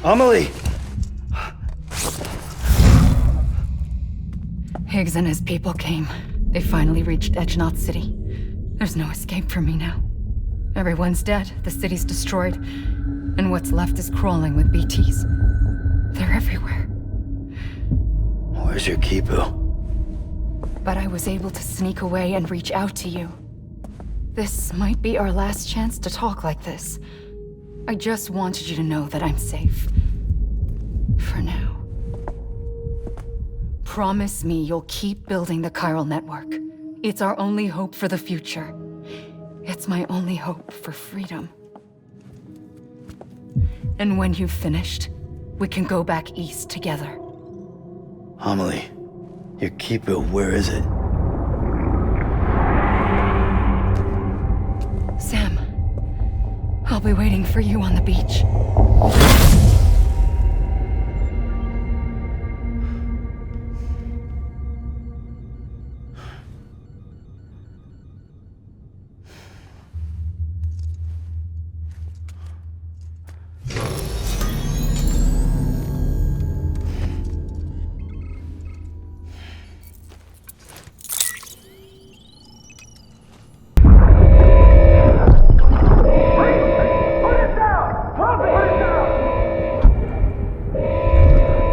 Amelie! Higgs and his people came. They finally reached Edgenot City. There's no escape for me now. Everyone's dead, the city's destroyed, and what's left is crawling with BTs. They're everywhere. Where's your Kipu? But I was able to sneak away and reach out to you. This might be our last chance to talk like this. I just wanted you to know that I'm safe. For now. Promise me you'll keep building the chiral network. It's our only hope for the future. It's my only hope for freedom. And when you've finished, we can go back east together. Amelie, your Kipu, where is it? Sam, I'll be waiting for you on the beach.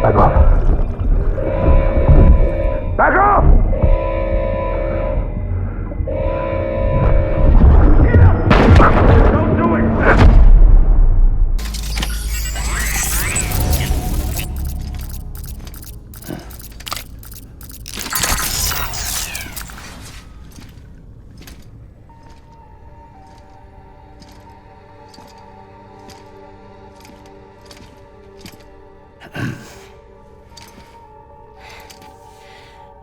Back off! Back off! Don't do it!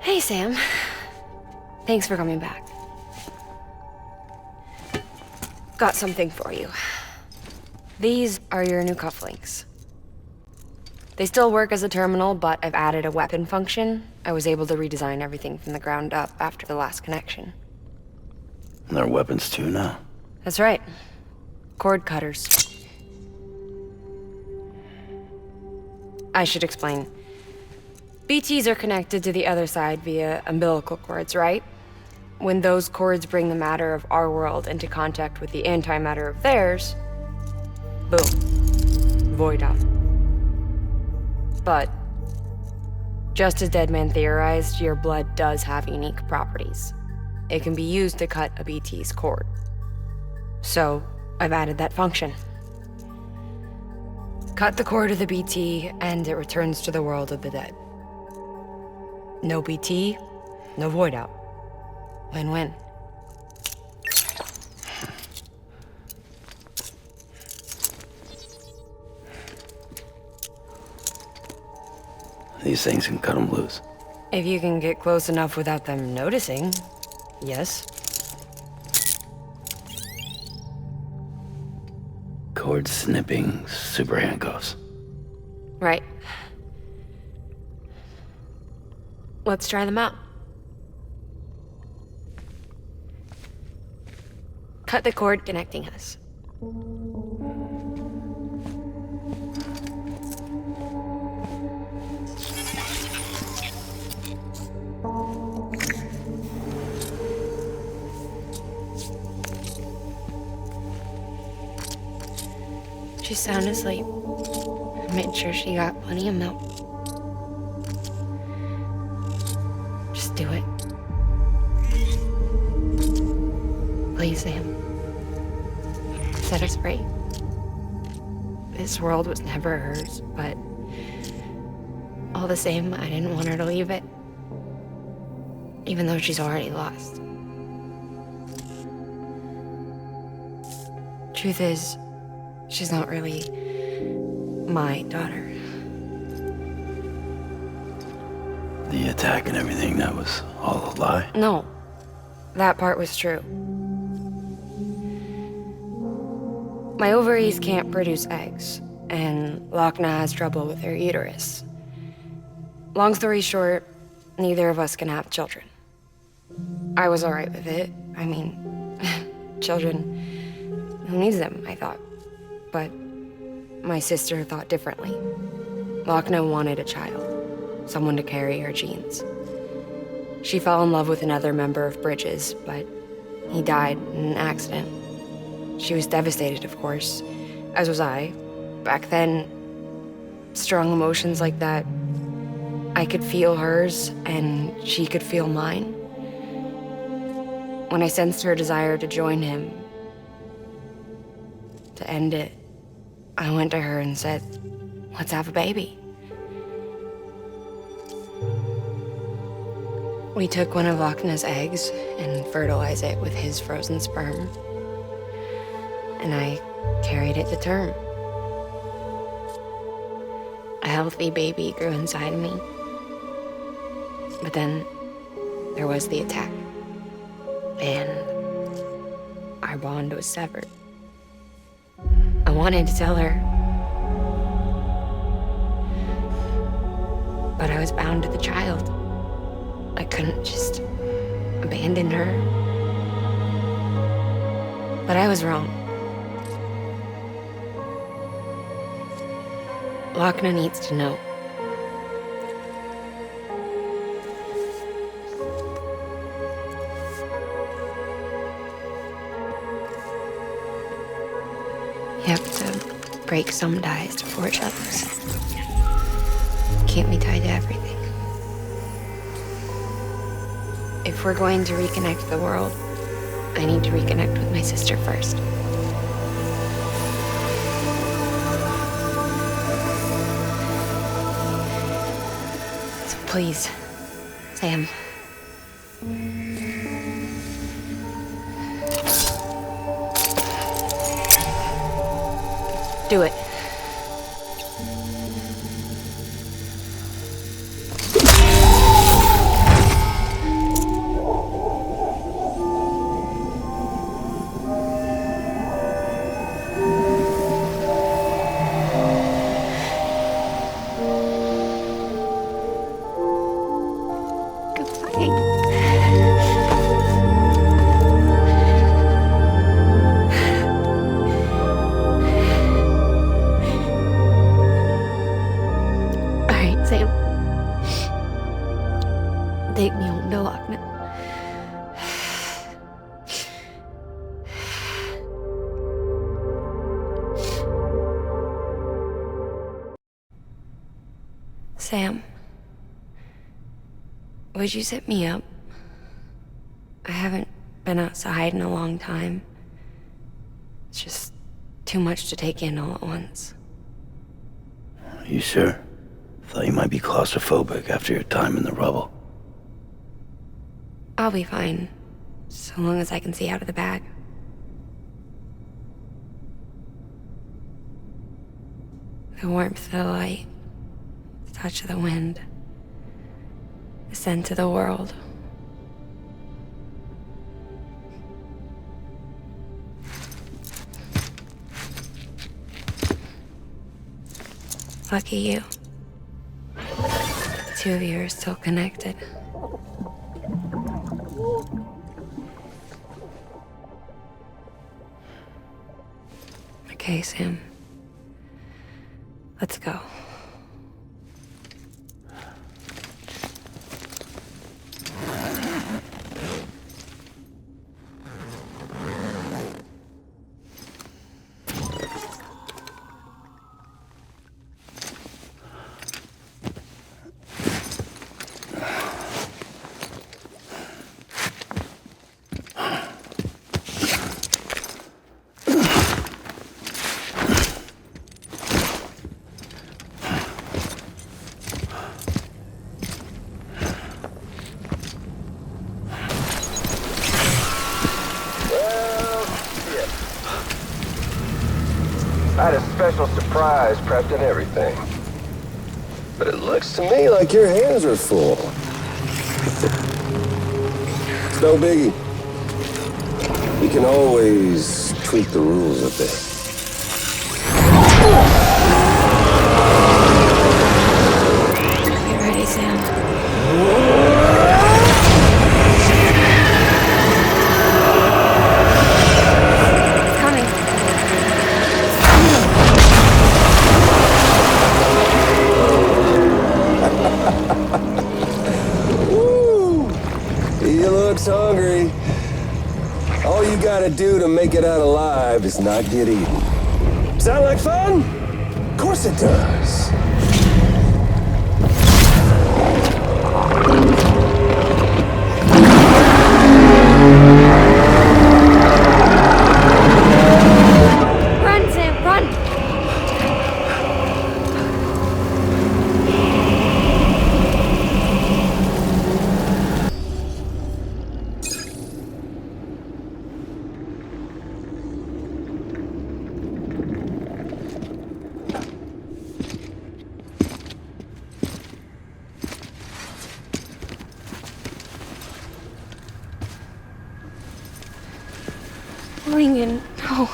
Hey, Sam. Thanks for coming back. Got something for you. These are your new cufflinks. They still work as a terminal, but I've added a weapon function. I was able to redesign everything from the ground up after the last connection. And they're weapons too now. That's right. Cord cutters. I should explain. BTs are connected to the other side via umbilical cords, right? When those cords bring the matter of our world into contact with the antimatter of theirs, boom, void out. But, just as Deadman theorized, your blood does have unique properties. It can be used to cut a BT's cord. So, I've added that function. Cut the cord of the BT, and it returns to the world of the dead. No BT, no void out. Win-win. These things can cut them loose. If you can get close enough without them noticing, yes. Cord snipping super handcuffs. Right. Let's try them out. Cut the cord connecting us. She's sound asleep. I made sure she got plenty of milk. Just do it. Please, Sam. Set us free. This world was never hers, but all the same, I didn't want her to leave it. Even though she's already lost. Truth is, she's not really my daughter. The attack and everything, that was all a lie? No, that part was true. My ovaries can't produce eggs, and Lochna has trouble with her uterus. Long story short, neither of us can have children. I was alright with it. I mean, children, who needs them, I thought. But my sister thought differently. Lochna wanted a child, someone to carry her genes. She fell in love with another member of Bridges, but he died in an accident. She was devastated, of course, as was I. Back then, strong emotions like that, I could feel hers and she could feel mine. When I sensed her desire to join him, to end it, I went to her and said, "Let's have a baby." We took one of Lochna's eggs and fertilized it with his frozen sperm. And I carried it to term. A healthy baby grew inside me. But then there was the attack. And our bond was severed. I wanted to tell her. But I was bound to the child. I couldn't just abandon her. But I was wrong. Lochna needs to know. You have to break some ties to forge others. Can't be tied to everything. If we're going to reconnect the world, I need to reconnect with my sister first. So please, Sam. Do it. Take me home to Lochna. Sam, would you sit me up? I haven't been outside in a long time. It's just too much to take in all at once. You sure? Thought you might be claustrophobic after your time in the rubble. I'll be fine, so long as I can see out of the bag. The warmth of the light, the touch of the wind, the scent of the world. Lucky you. The two of you are still connected. Okay, Sam. Let's go. I had a special surprise prepped and everything. But it looks to me like your hands are full. It's no biggie. We can always tweak the rules a bit. Get ready, Sam. It's coming. gotta do to make it out alive is not get eaten. Sound like fun? Of course it does. Run, Sam, run! Lincoln, no.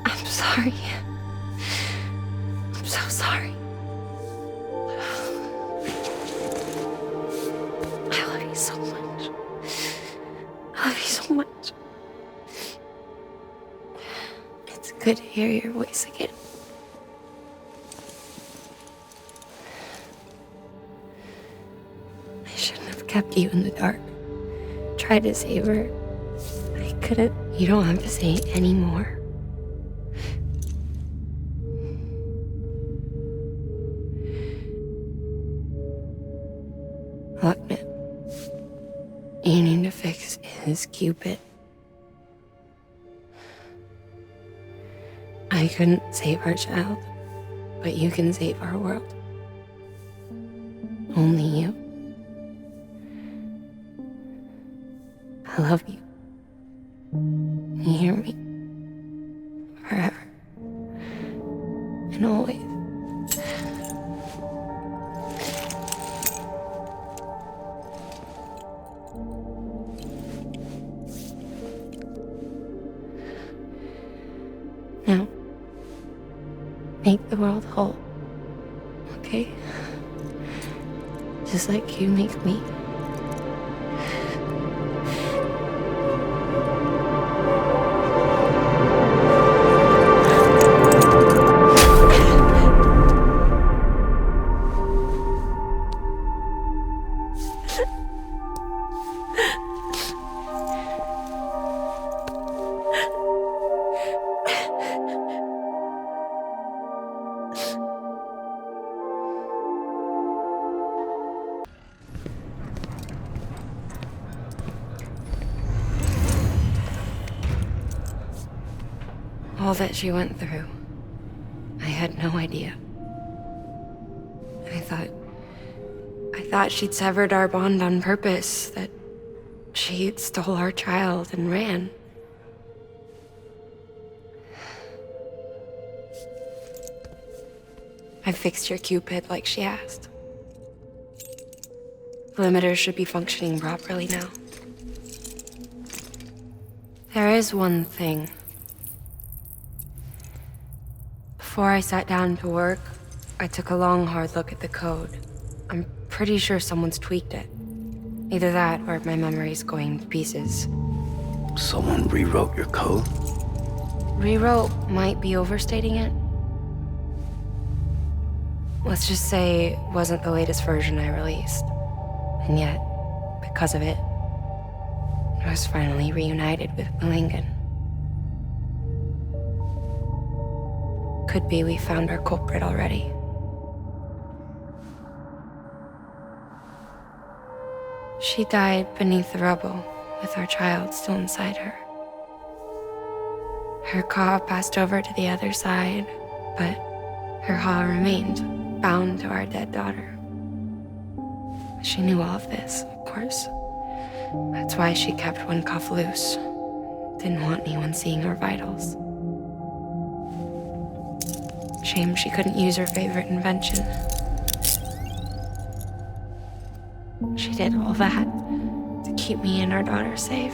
I'm sorry. I'm so sorry. I love you so much. I love you so much. It's good to hear your voice again. I shouldn't have kept you in the dark. Tried to save her. I couldn't. You don't have to say any more. Look, man. You need to fix his Cupid. I couldn't save our child, but you can save our world. Only you. I love you. You hear me? Forever. And always. Now, make the world whole, okay? Just like you make me. All that she went through, I had no idea. I thought she'd severed our bond on purpose, that she stole our child and ran. I fixed your Cupid like she asked. The limiter should be functioning properly now. There is one thing. Before I sat down to work, I took a long, hard look at the code. I'm pretty sure someone's tweaked it. Either that, or my memory's going to pieces. Someone rewrote your code? Rewrote might be overstating it. Let's just say it wasn't the latest version I released. And yet, because of it, I was finally reunited with Lincoln. Could be we found our culprit already. She died beneath the rubble, with our child still inside her. Her Ka passed over to the other side, but her Ha remained, bound to our dead daughter. She knew all of this, of course. That's why she kept one cuff loose. Didn't want anyone seeing her vitals. Shame she couldn't use her favorite invention. She did all that to keep me and our daughter safe.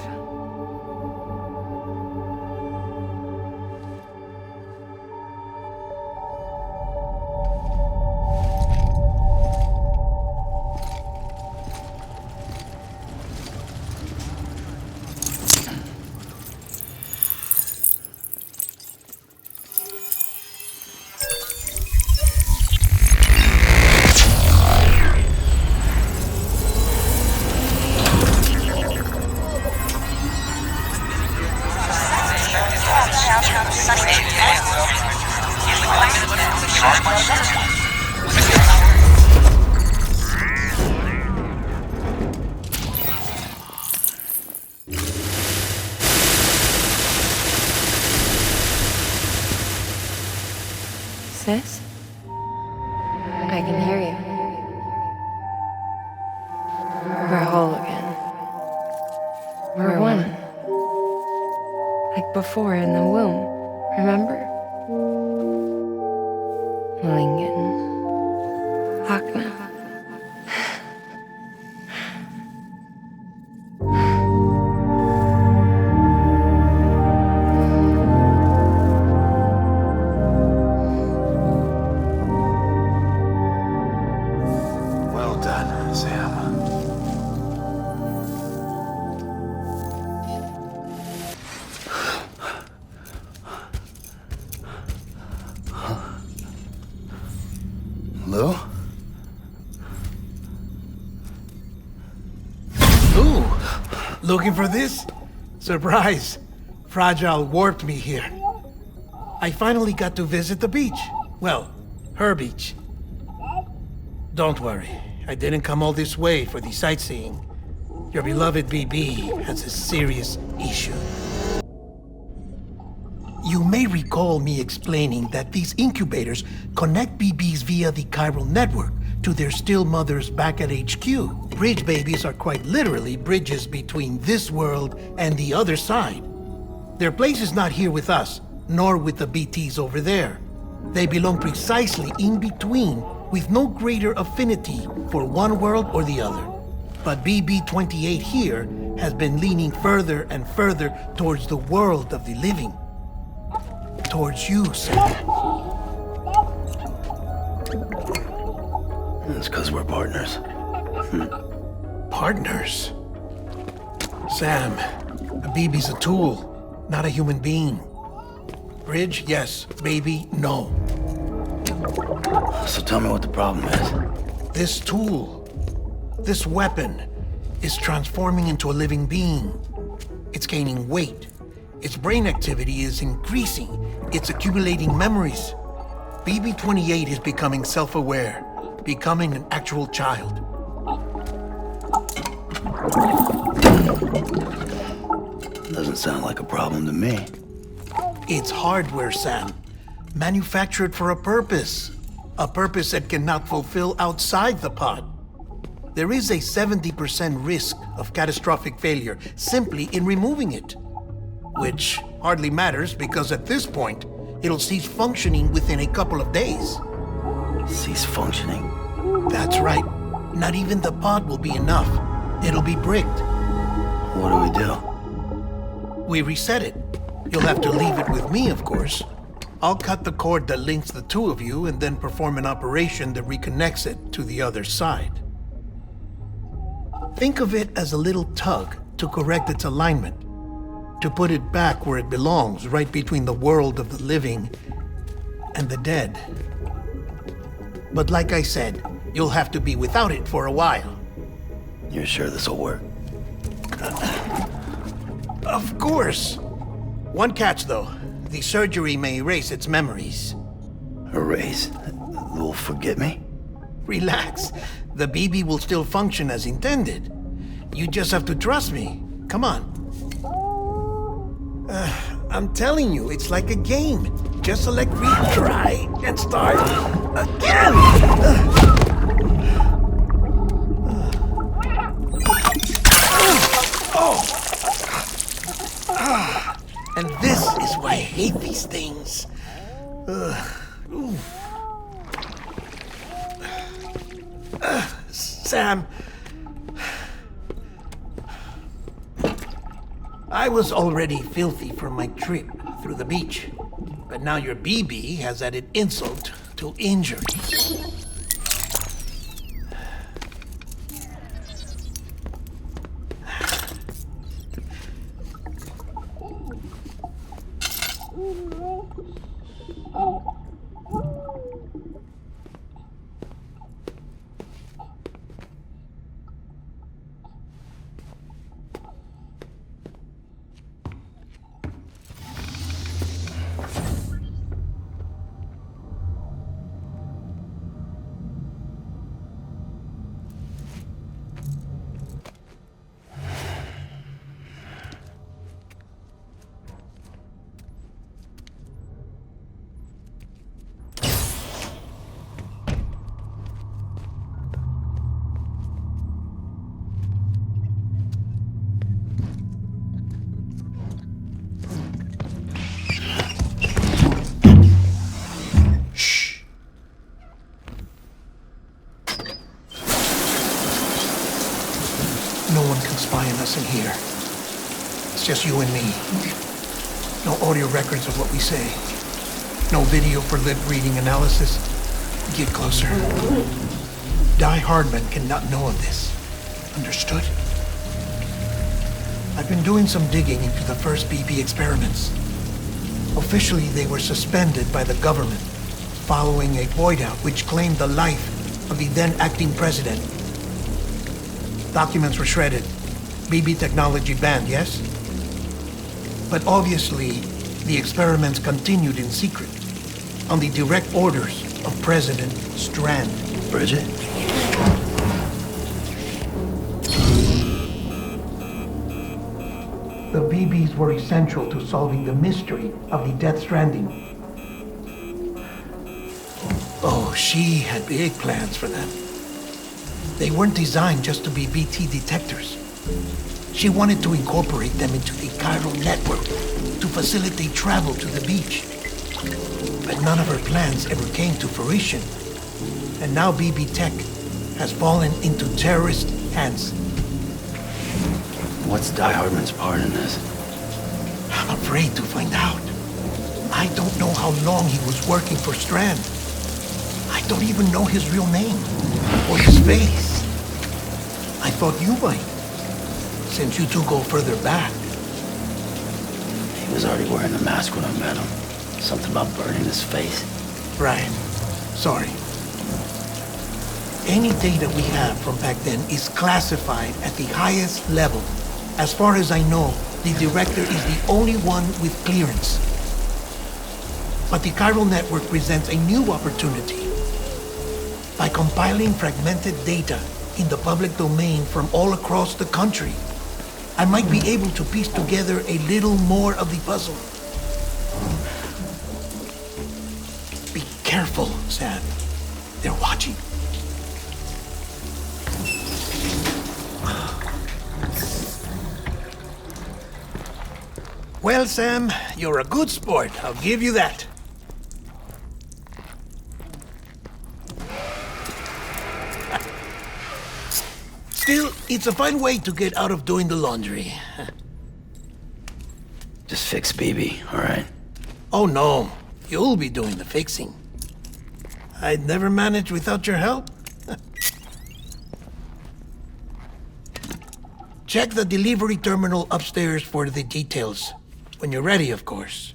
Sis? I can hear you. We're whole again. We're one. Like before in the womb, remember? Lingen. Hakna. Well done, Sam. Lou? Ooh, looking for this? Surprise. Fragile warped me here. I finally got to visit the beach. Well, her beach. Don't worry, I didn't come all this way for the sightseeing. Your beloved BB has a serious issue. You may recall me explaining that these incubators connect BBs via the chiral network to their still mothers back at HQ. Bridge babies are quite literally bridges between this world and the other side. Their place is not here with us, nor with the BTs over there. They belong precisely in between, with no greater affinity for one world or the other. But BB-28 here has been leaning further and further towards the world of the living. Towards you, Sam. It's because we're partners. Partners? Sam, a BB's a tool, not a human being. Bridge, yes. Baby, no. So tell me what the problem is. This tool, this weapon, is transforming into a living being. It's gaining weight. Its brain activity is increasing. It's accumulating memories. BB-28 is becoming self-aware, becoming an actual child. Doesn't sound like a problem to me. It's hardware, Sam. Manufactured for a purpose. A purpose it cannot fulfill outside the pod. There is a 70% risk of catastrophic failure simply in removing it. Which hardly matters because at this point, it'll cease functioning within a couple of days. Cease functioning? That's right. Not even the pod will be enough. It'll be bricked. What do we do? We reset it. You'll have to leave it with me, of course. I'll cut the cord that links the two of you and then perform an operation that reconnects it to the other side. Think of it as a little tug to correct its alignment, to put it back where it belongs, right between the world of the living and the dead. But like I said, you'll have to be without it for a while. You're sure this'll work? Of course. One catch, though. The surgery may erase its memories. Erase? Will forget me? Relax. The BB will still function as intended. You just have to trust me. Come on. I'm telling you, it's like a game. Just select retry and start again. And this is why I hate these things. Sam, I was already filthy from my trip through the beach, but now your BB has added insult to injury. spy on us in here. It's just you and me. No audio records of what we say. No video for lip-reading analysis. Get closer. Die Hardman cannot know of this. Understood? I've been doing some digging into the first BB experiments. Officially, they were suspended by the government following a void-out which claimed the life of the then-acting president. Documents were shredded. BB technology banned, yes? But obviously, the experiments continued in secret, on the direct orders of President Strand. Bridget? The BBs were essential to solving the mystery of the Death Stranding. Oh, she had big plans for them. They weren't designed just to be BT detectors. She wanted to incorporate them into the chiral network to facilitate travel to the beach. But none of her plans ever came to fruition. And now BB Tech has fallen into terrorist hands. What's Die Hardman's part in this? I'm afraid to find out. I don't know how long he was working for Strand. I don't even know his real name or his face. I thought you might, since you two go further back. He was already wearing the mask when I met him. Something about burning his face. Right. Sorry. Any data we have from back then is classified at the highest level. As far as I know, the director is the only one with clearance. But the chiral network presents a new opportunity. By compiling fragmented data in the public domain from all across the country, I might be able to piece together a little more of the puzzle. Be careful, Sam. They're watching. Well, Sam, you're a good sport. I'll give you that. Still, it's a fine way to get out of doing the laundry. Just fix BB, all right? Oh, no. You'll be doing the fixing. I'd never manage without your help. Check the delivery terminal upstairs for the details. When you're ready, of course.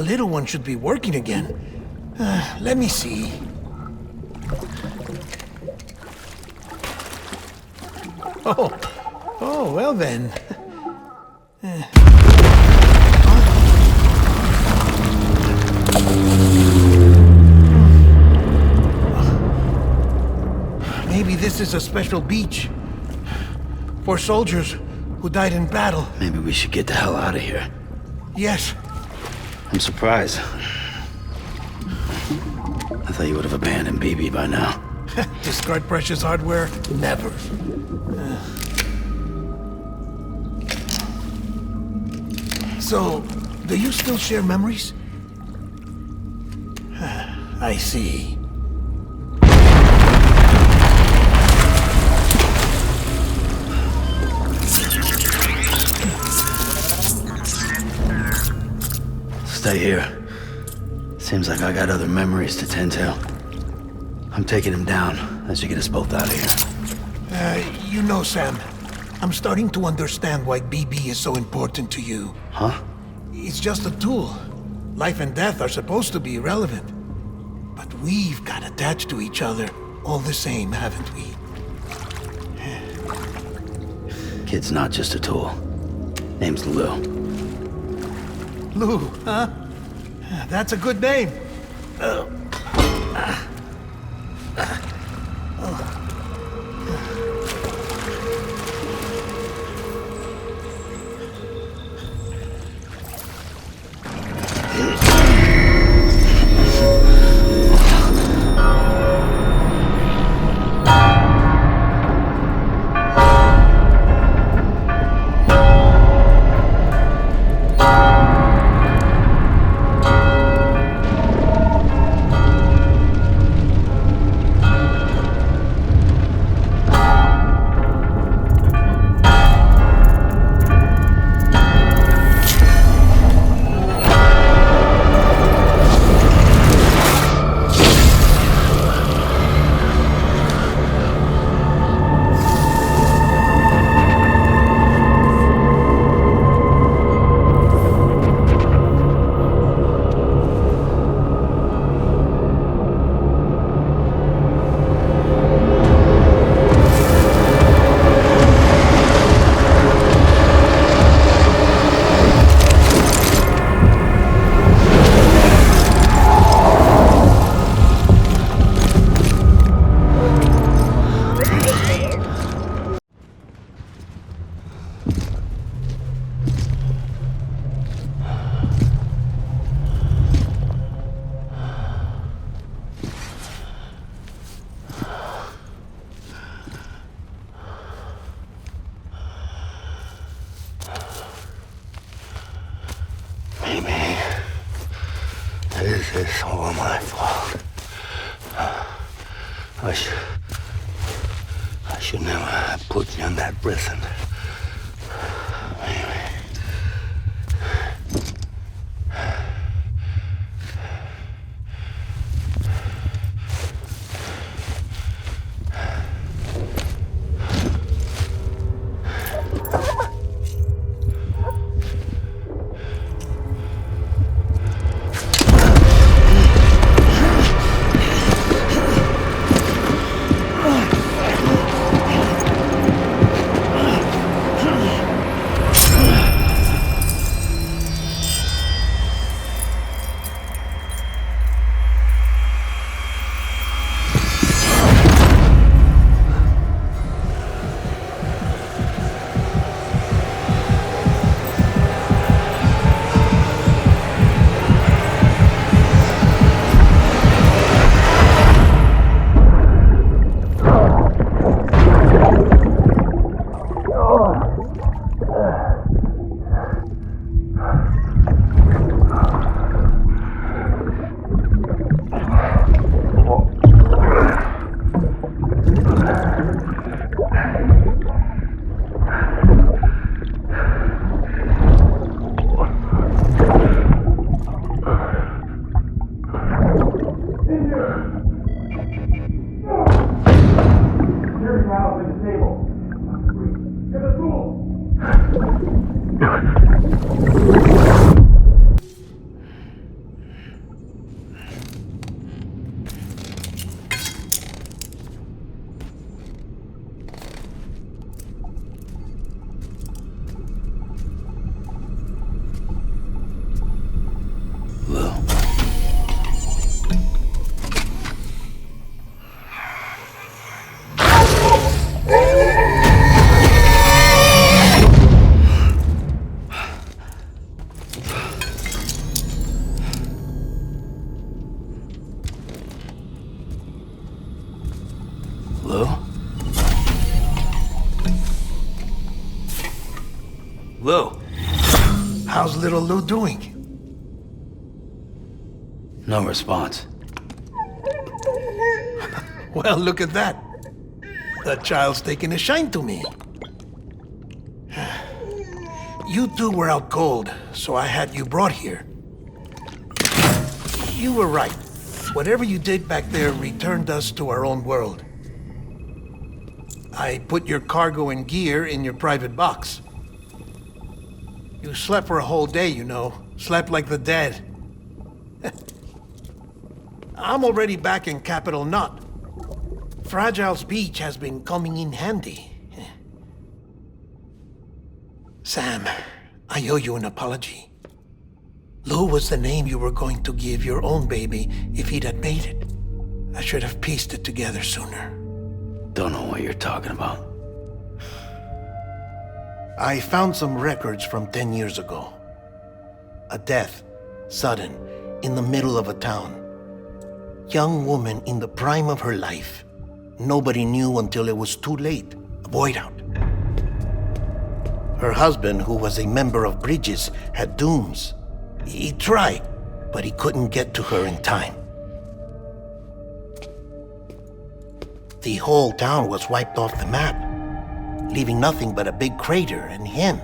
little one should be working again. Let me see. Oh, well then. Maybe this is a special beach for soldiers who died in battle. Maybe we should get the hell out of here. Yes. I'm surprised. I thought you would have abandoned BB by now. Discard precious hardware? Never. So, do you still share memories? I see. Stay here. Seems like I got other memories to tend to. I'm taking him down as you get us both out of here. You know, Sam, I'm starting to understand why BB is so important to you. Huh? It's just a tool. Life and death are supposed to be irrelevant. But we've got attached to each other all the same, haven't we? Kid's not just a tool. Name's Lou. Lou, huh? That's a good name. This is all my fault. I should never have put you in that prison. Lou. How's little Lou doing? No response. Well, look at that. That child's taking a shine to me. You two were out cold, so I had you brought here. You were right. Whatever you did back there returned us to our own world. I put your cargo and gear in your private box. You slept for a whole day, you know. Slept like the dead. I'm already back in Capital Knot. Fragile's beach has been coming in handy. Sam, I owe you an apology. Lou was the name you were going to give your own baby if he'd had made it. I should have pieced it together sooner. Don't know what you're talking about. I found some records from 10 years ago. A death, sudden, in the middle of a town. Young woman in the prime of her life. Nobody knew until it was too late. A void out. Her husband, who was a member of Bridges, had dooms. He tried, but he couldn't get to her in time. The whole town was wiped off the map, leaving nothing but a big crater and him.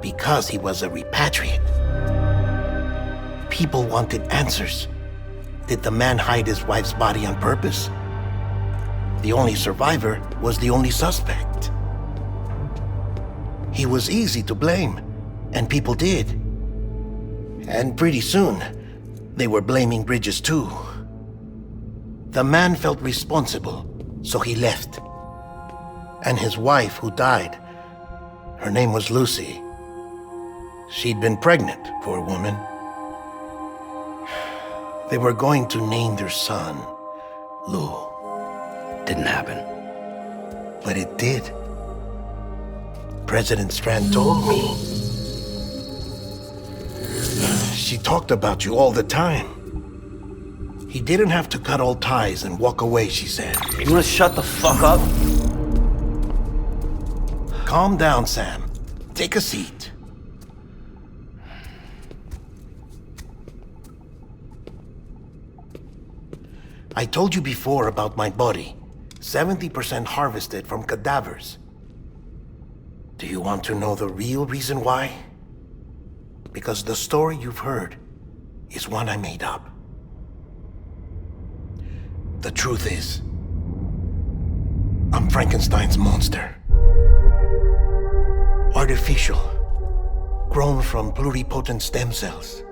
Because he was a repatriate. People wanted answers. Did the man hide his wife's body on purpose? The only survivor was the only suspect. He was easy to blame, and people did. And pretty soon, they were blaming Bridges too. The man felt responsible, so he left. And his wife, who died, her name was Lucy. She'd been pregnant, poor woman. They were going to name their son Lou. Didn't happen. But it did. President Strand told me. She talked about you all the time. He didn't have to cut all ties and walk away, she said. You wanna shut the fuck up? Calm down, Sam. Take a seat. I told you before about my body. 70% harvested from cadavers. Do you want to know the real reason why? Because the story you've heard is one I made up. The truth is, I'm Frankenstein's monster. Artificial, grown from pluripotent stem cells.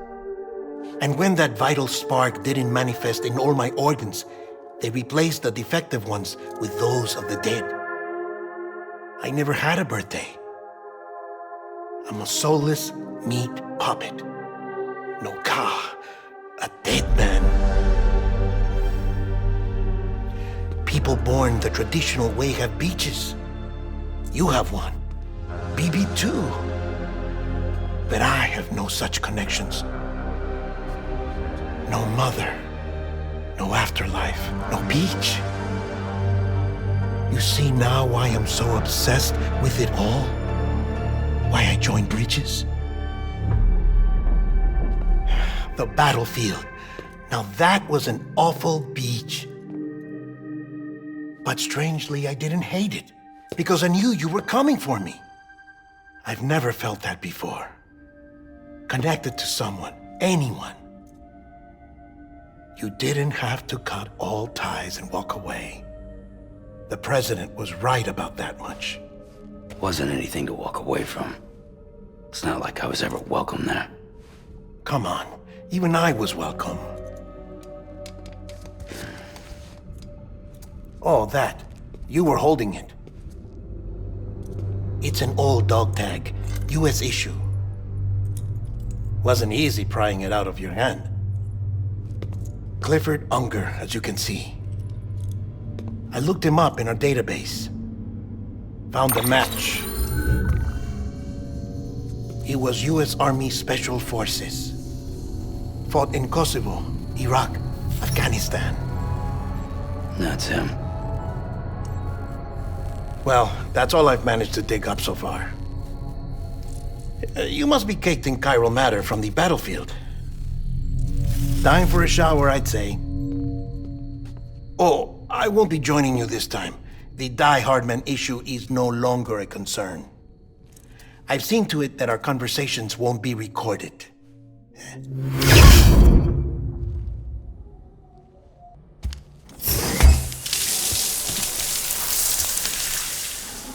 And when that vital spark didn't manifest in all my organs, they replaced the defective ones with those of the dead. I never had a birthday. I'm a soulless meat puppet. No ka, a dead man. People born the traditional way have beaches. You have one. BB too. But I have no such connections. No mother, no afterlife, no beach. You see now why I'm so obsessed with it all? Why I joined Bridges? The battlefield. Now that was an awful beach. But strangely, I didn't hate it, because I knew you were coming for me. I've never felt that before. Connected to someone, anyone. You didn't have to cut all ties and walk away. The president was right about that much. Wasn't anything to walk away from. It's not like I was ever welcome there. Come on, even I was welcome. Oh, that. You were holding it. It's an old dog tag, US issue. Wasn't easy prying it out of your hand. Clifford Unger, as you can see. I looked him up in our database. Found a match. He was US Army Special Forces. Fought in Kosovo, Iraq, Afghanistan. That's him. Well, that's all I've managed to dig up so far. You must be caked in chiral matter from the battlefield. Time for a shower, I'd say. Oh, I won't be joining you this time. The Die Hardman issue is no longer a concern. I've seen to it that our conversations won't be recorded.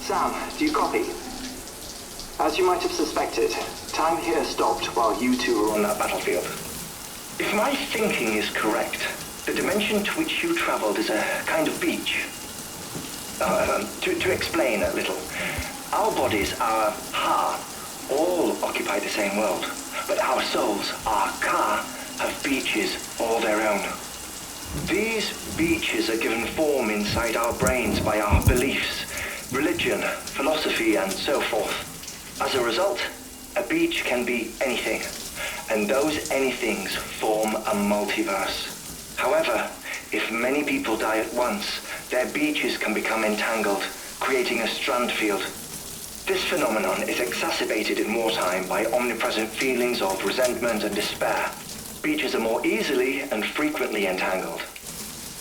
Sam, do you copy? As you might have suspected, time here stopped while you two were on that battlefield. If my thinking is correct, the dimension to which you traveled is a kind of beach. To explain a little, our bodies, our Ha, all occupy the same world, but our souls, our Ka, have beaches all their own. These beaches are given form inside our brains by our beliefs, religion, philosophy, and so forth. As a result, a beach can be anything, and those anythings form a multiverse. However, if many people die at once, their beaches can become entangled, creating a strand field. This phenomenon is exacerbated in wartime by omnipresent feelings of resentment and despair. Beaches are more easily and frequently entangled.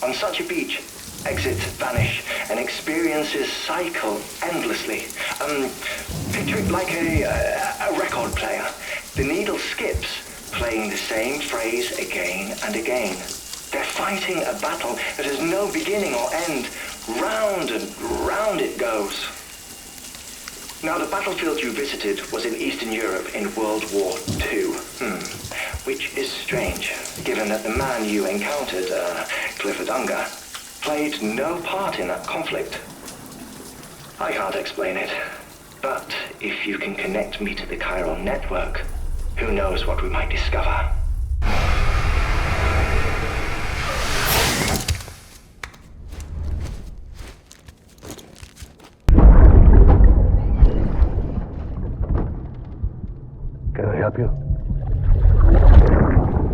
On such a beach, exits vanish and experiences cycle endlessly. Picture it like a record player. The needle skips, playing the same phrase again and again. They're fighting a battle that has no beginning or end. Round and round it goes. Now, the battlefield you visited was in Eastern Europe in World War II. Which is strange, given that the man you encountered, Clifford Unger, played no part in that conflict. I can't explain it, but if you can connect me to the chiral network, who knows what we might discover. Can I help you?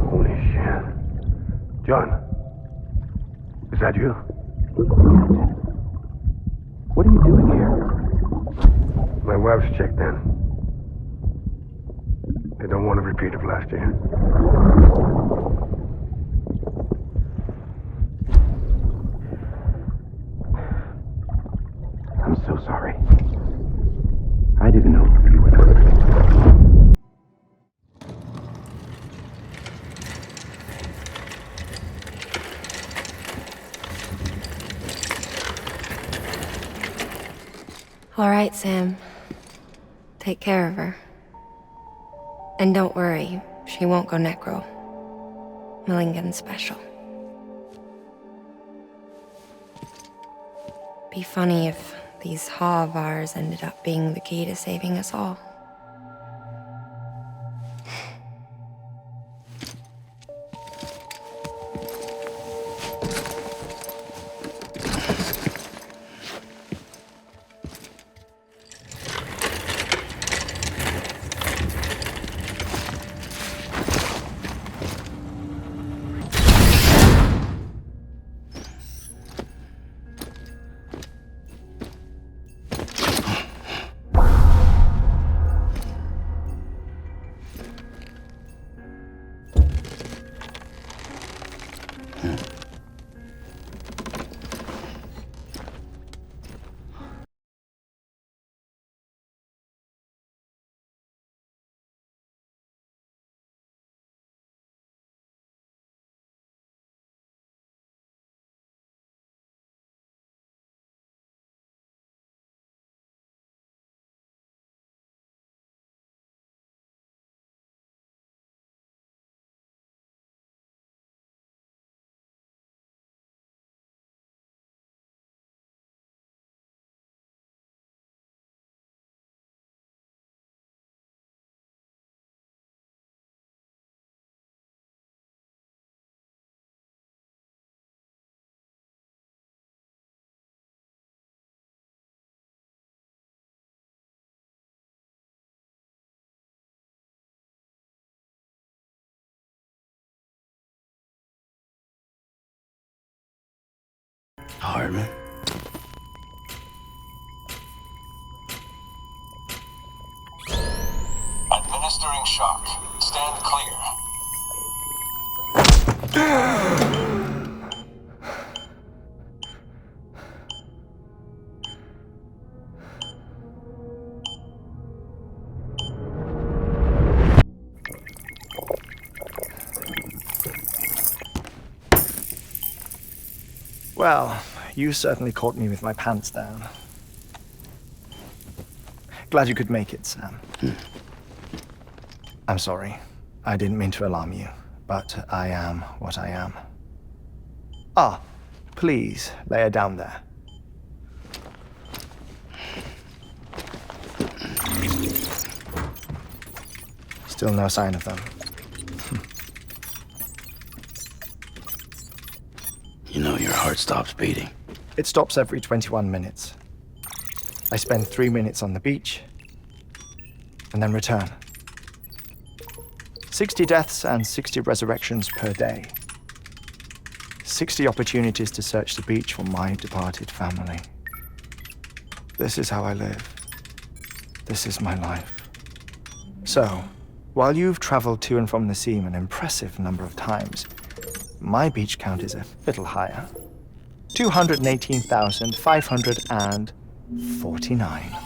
Holy shit. John, is that you? What are you doing here? My wife's checked in. They don't want a repeat of last year. I'm so sorry. I didn't know you were coming. All right, Sam. Take care of her. And don't worry, she won't go necro. Milligan's special. Be funny if these Ha of ours ended up being the key to saving us all. Hardman? Well, you certainly caught me with my pants down. Glad you could make it, Sam. I'm sorry. I didn't mean to alarm you, but I am what I am. Ah, please, lay her down there. Still no sign of them. You know your heart stops beating. It stops every 21 minutes. I spend 3 minutes on the beach, and then return. 60 deaths and 60 resurrections per day. 60 opportunities to search the beach for my departed family. This is how I live. This is my life. So, while you've traveled to and from the seam an impressive number of times, my beach count is a little higher. 218,549.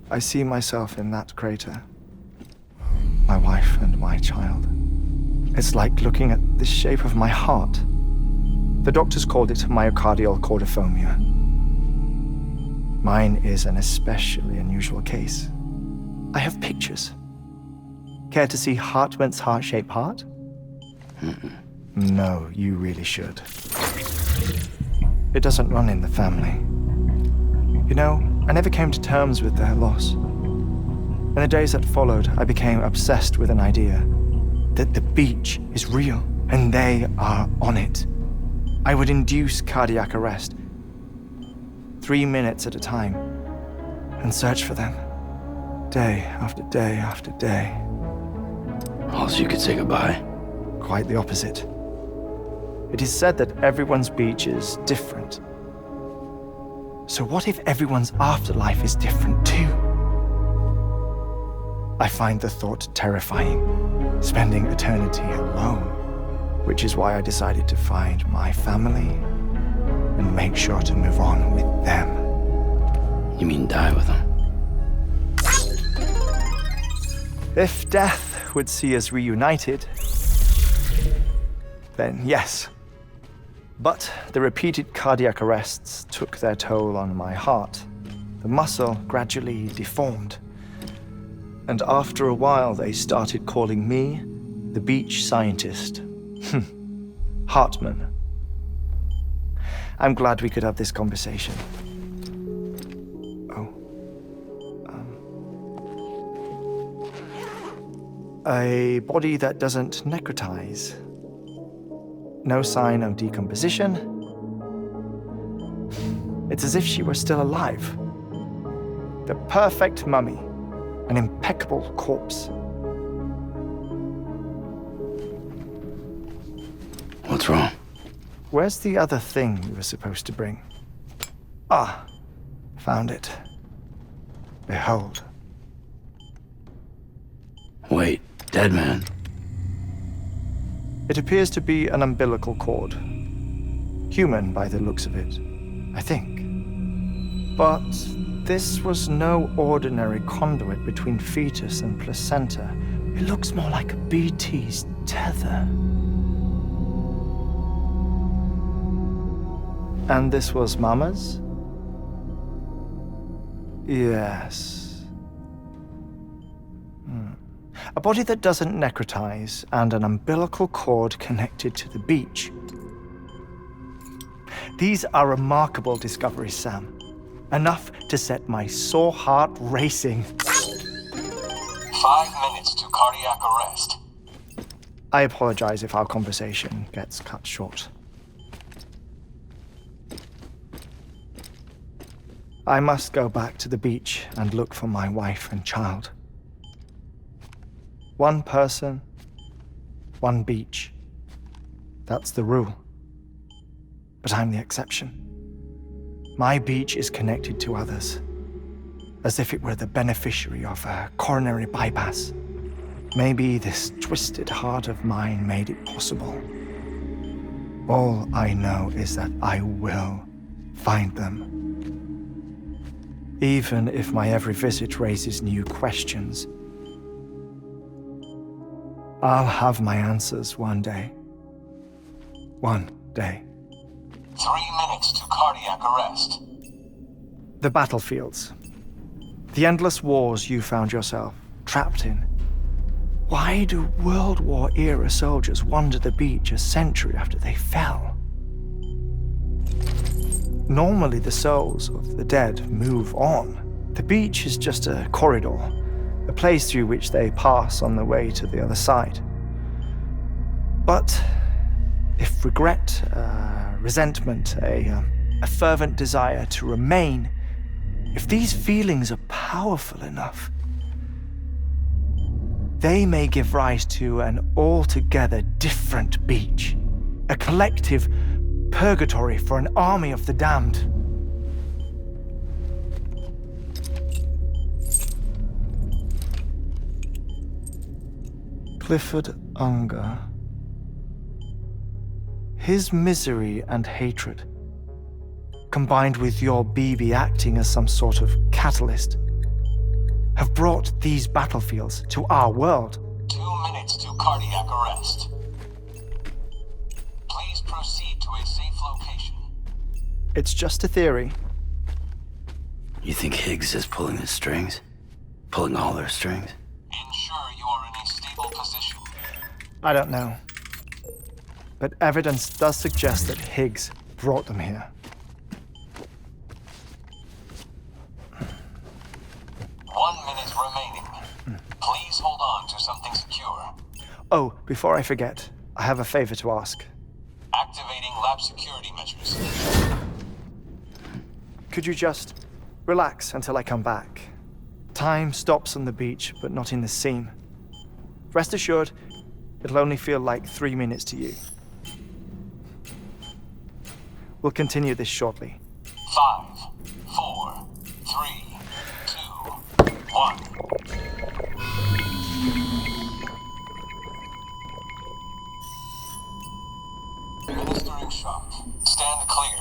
I see myself in that crater. My wife and my child. It's like looking at the shape of my heart. The doctors called it myocardial cordiformia. Mine is an especially unusual case. I have pictures. Care to see Hartmann's heart-shaped heart? No, you really should. It doesn't run in the family. You know, I never came to terms with their loss. In the days that followed, I became obsessed with an idea that the beach is real and they are on it. I would induce cardiac arrest, 3 minutes at a time, and search for them, day after day after day. Also, you could say goodbye. Quite the opposite. It is said that everyone's beach is different. So what if everyone's afterlife is different too? I find the thought terrifying, spending eternity alone, which is why I decided to find my family and make sure to move on with them. You mean die with them? If death would see us reunited, then yes. But the repeated cardiac arrests took their toll on my heart. The muscle gradually deformed. And after a while, they started calling me the beach scientist. Hartmann. I'm glad we could have this conversation. A body that doesn't necrotize. No sign of decomposition. It's as if she were still alive. The perfect mummy. An impeccable corpse. What's wrong? Where's the other thing you were supposed to bring? Ah, found it. Behold. Wait, dead man? It appears to be an umbilical cord. Human by the looks of it, I think. But this was no ordinary conduit between fetus and placenta. It looks more like a BT's tether. And this was Mama's? Yes. A body that doesn't necrotize and an umbilical cord connected to the beach. These are remarkable discoveries, Sam. Enough to set my sore heart racing. 5 minutes to cardiac arrest. I apologize if our conversation gets cut short. I must go back to the beach and look for my wife and child. One person, one beach. That's the rule. But I'm the exception. My beach is connected to others, as if it were the beneficiary of a coronary bypass. Maybe this twisted heart of mine made it possible. All I know is that I will find them. even if my every visit raises new questions. I'll have my answers one day. One day. 3 minutes to cardiac arrest. The battlefields. The endless wars you found yourself trapped in. Why do World War-era soldiers wander the beach a century after they fell? Normally, the souls of the dead move on. The beach is just a corridor, a place through which they pass on the way to the other side. But if regret, resentment, a fervent desire to remain, if these feelings are powerful enough, they may give rise to an altogether different beach, a collective purgatory for an army of the damned. Clifford Unger. His misery and hatred, combined with your BB acting as some sort of catalyst, have brought these battlefields to our world. 2 minutes to cardiac arrest. Please proceed to a safe location. It's just a theory. You think Higgs is pulling the strings? Pulling all their strings? Ensure you are in a stable position. I don't know. But evidence does suggest that Higgs brought them here. 1 minute remaining. Please hold on to something secure. Oh, before I forget, I have a favor to ask. Activating lab security measures. Could you just relax until I come back? Time stops on the beach, but not in the scene. Rest assured, it'll only feel like 3 minutes to you. We'll continue this shortly. 5, 4, 3, 2, 1. Administering shock. Stand clear.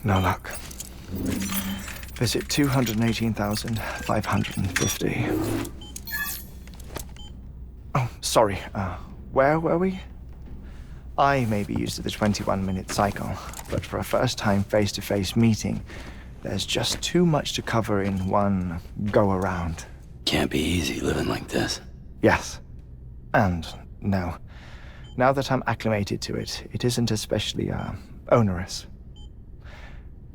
No luck. Visit 218,550. Oh, sorry. Where were we? I may be used to the 21-minute cycle, but for a first-time face-to-face meeting, there's just too much to cover in one go-around. Can't be easy living like this. Yes. And no. Now that I'm acclimated to it, it isn't especially, onerous.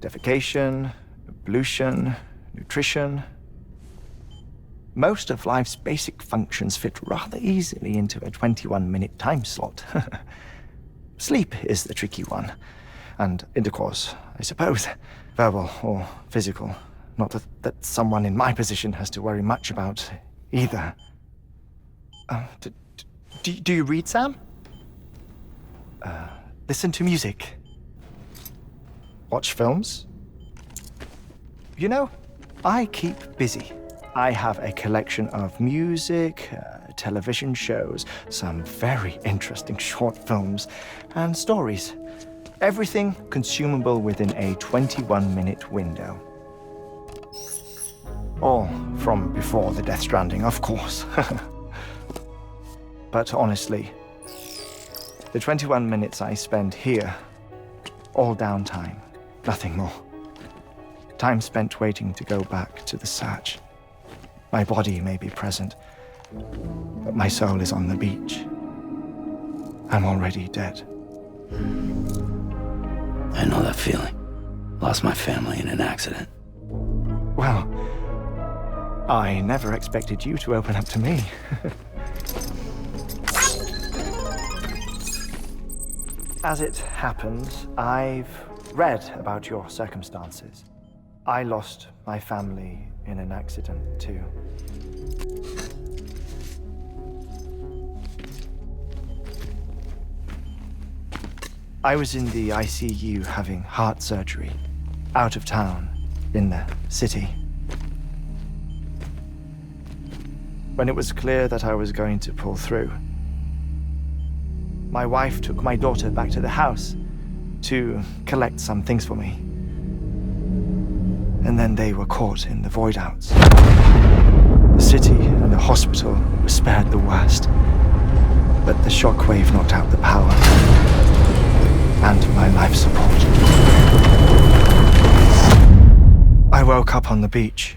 Defecation, ablution, nutrition. Most of life's basic functions fit rather easily into a 21-minute time slot. Sleep is the tricky one. And intercourse, I suppose. Verbal or physical. Not that someone in my position has to worry much about either. Do you read, Sam? Listen to music. Watch films? You know, I keep busy. I have a collection of music, television shows, some very interesting short films, and stories. Everything consumable within a 21-minute window. All from before the Death Stranding, of course. But honestly, the 21 minutes I spend here, all downtime, nothing more. Time spent waiting to go back to the search. My body may be present, but my soul is on the beach. I'm already dead. I know that feeling. Lost my family in an accident. Well, I never expected you to open up to me. As it happens, I've read about your circumstances. I lost my family in an accident, too. I was in the ICU having heart surgery, out of town, in the city. When it was clear that I was going to pull through, my wife took my daughter back to the house to collect some things for me. And then they were caught in the void-outs. The city and the hospital were spared the worst, but the shockwave knocked out the power and my life support. I woke up on the beach.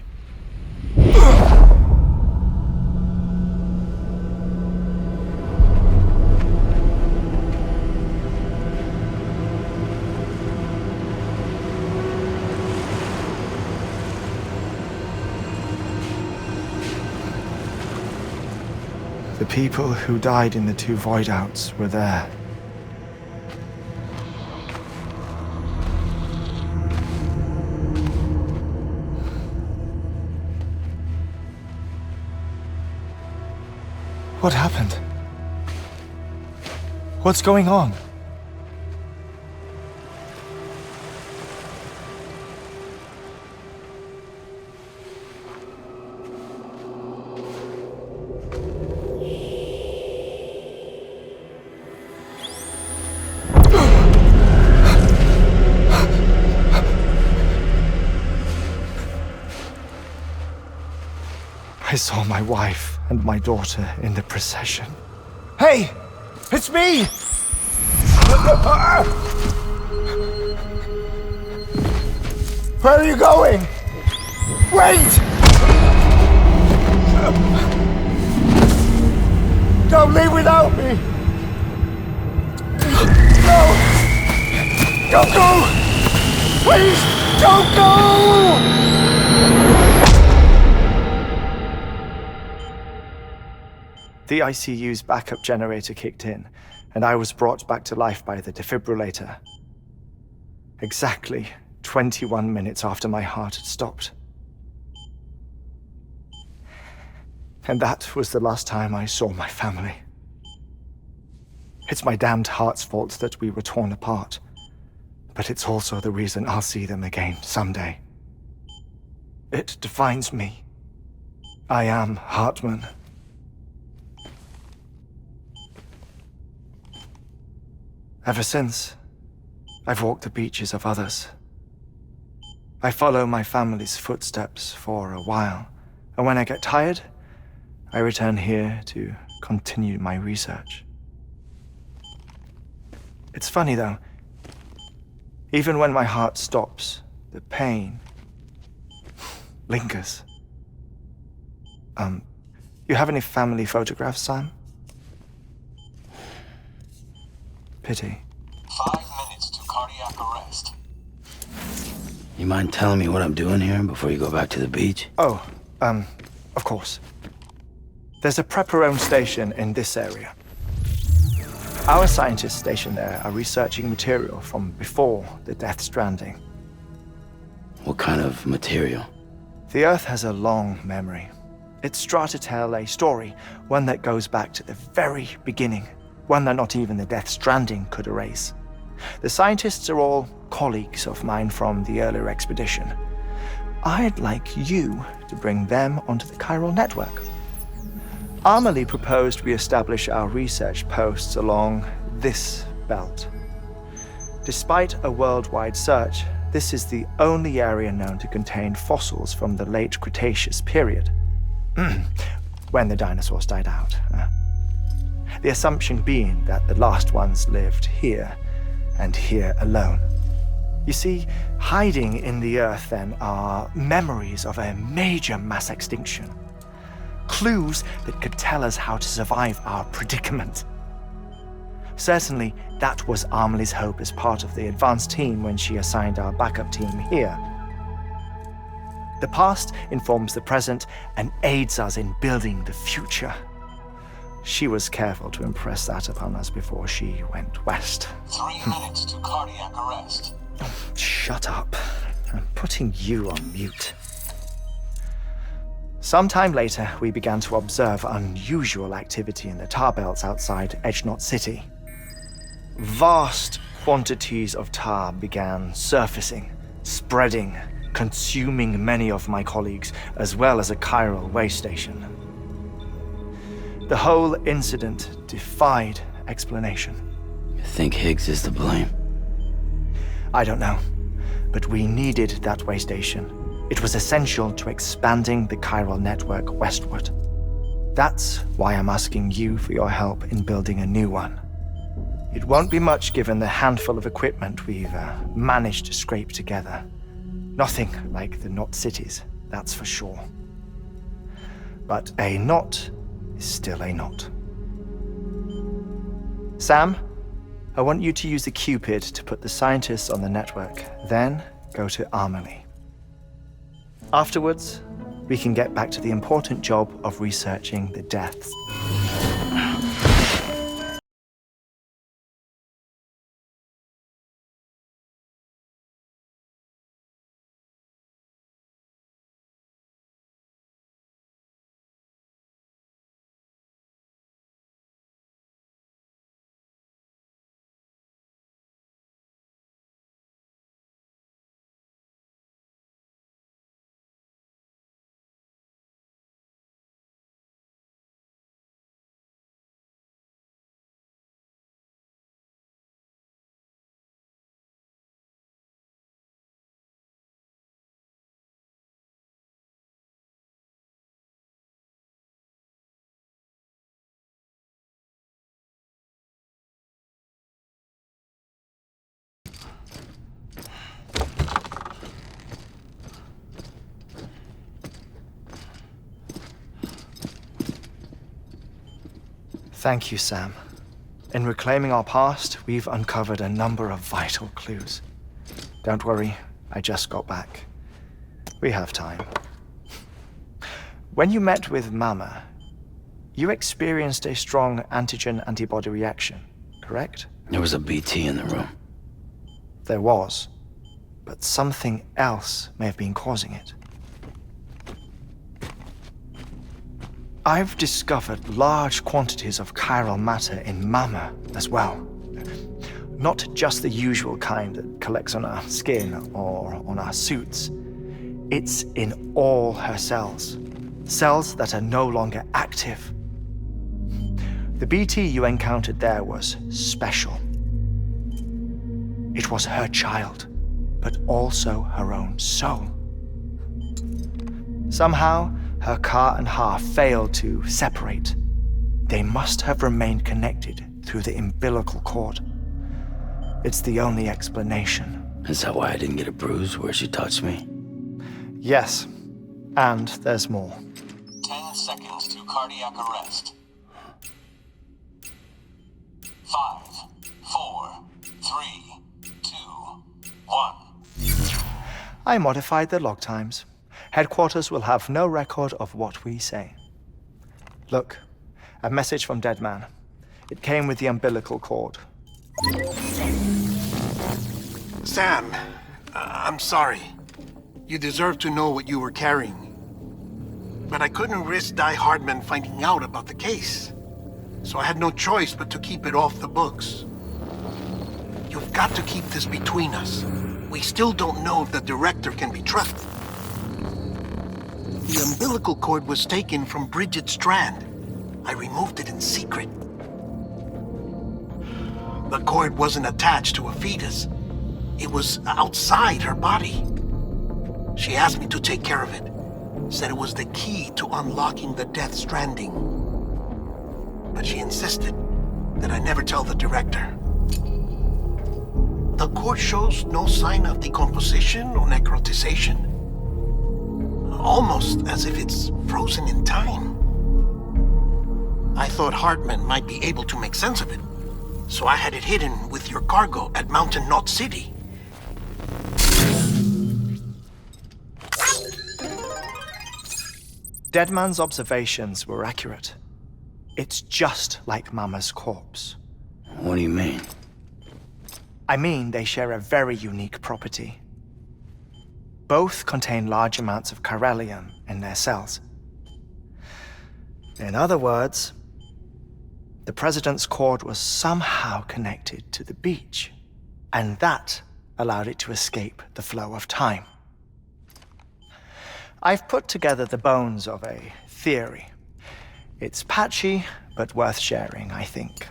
The people who died in the 2 void-outs were there. What happened? What's going on? I saw my wife and my daughter in the procession. Hey! It's me! Where are you going? Wait! Don't leave without me! No! Don't go! Please, don't go! The ICU's backup generator kicked in, and I was brought back to life by the defibrillator. Exactly 21 minutes after my heart had stopped. And that was the last time I saw my family. It's my damned heart's fault that we were torn apart, but it's also the reason I'll see them again someday. It defines me. I am Hartman. Ever since, I've walked the beaches of others. I follow my family's footsteps for a while, and when I get tired, I return here to continue my research. It's funny though, even when my heart stops, the pain lingers. You have any family photographs, Sam? Pity. 5 minutes to cardiac arrest. You mind telling me what I'm doing here before you go back to the beach? Oh, of course. There's a Prepper-owned station in this area. Our scientists stationed there are researching material from before the Death Stranding. What kind of material? The Earth has a long memory. It's trying to tell a story, one that goes back to the very beginning, one that not even the Death Stranding could erase. The scientists are all colleagues of mine from the earlier expedition. I'd like you to bring them onto the chiral network. Amelie proposed we establish our research posts along this belt. Despite a worldwide search, this is the only area known to contain fossils from the late Cretaceous period, when the dinosaurs died out. The assumption being that the last ones lived here, and here alone. You see, hiding in the Earth then are memories of a major mass extinction. Clues that could tell us how to survive our predicament. Certainly, that was Amelie's hope as part of the advanced team when she assigned our backup team here. The past informs the present and aids us in building the future. She was careful to impress that upon us before she went west. 3 minutes to cardiac arrest. Shut up. I'm putting you on mute. Sometime later, we began to observe unusual activity in the tar belts outside Edgenot City. Vast quantities of tar began surfacing, spreading, consuming many of my colleagues, as well as a chiral way station. The whole incident defied explanation. think Higgs is to blame? I don't know, but we needed that way station. It was essential to expanding the chiral network westward. That's why I'm asking you for your help in building a new one. It won't be much given the handful of equipment we've managed to scrape together. Nothing like the knot cities, that's for sure. But a knot is still a knot. Sam, I want you to use the Cupid to put the scientists on the network, then go to Amelie. Afterwards, we can get back to the important job of researching the deaths. Thank you, Sam. In reclaiming our past, we've uncovered a number of vital clues. Don't worry, I just got back. We have time. When you met with Mama, you experienced a strong antigen-antibody reaction, correct? There was a BT in the room. There was, but something else may have been causing it. I've discovered large quantities of chiral matter in Mama as well. Not just the usual kind that collects on our skin or on our suits. It's in all her cells. Cells that are no longer active. The BT you encountered there was special. It was her child, but also her own soul. Somehow, her car and half failed to separate. They must have remained connected through the umbilical cord. It's the only explanation. Is that why I didn't get a bruise where she touched me? Yes, and there's more. 10 seconds to cardiac arrest. 5, 4, 3, 2, 1. I modified the log times. Headquarters will have no record of what we say. Look, a message from Dead Man. It came with the umbilical cord. Sam, I'm sorry. You deserve to know what you were carrying. But I couldn't risk Die Hardman finding out about the case. So I had no choice but to keep it off the books. You've got to keep this between us. We still don't know if the director can be trusted. The umbilical cord was taken from Bridget Strand. I removed it in secret. The cord wasn't attached to a fetus. It was outside her body. She asked me to take care of it. Said it was the key to unlocking the Death Stranding. But she insisted that I never tell the director. The cord shows no sign of decomposition or necrotization. Almost as if it's frozen in time. I thought Hartman might be able to make sense of it, so I had it hidden with your cargo at Mountain Knot City. Deadman's observations were accurate. It's just like Mama's corpse. What do you mean? I mean, they share a very unique property. Both contain large amounts of chiralium in their cells. In other words, the president's cord was somehow connected to the beach, and that allowed it to escape the flow of time. I've put together the bones of a theory. It's patchy, but worth sharing, I think.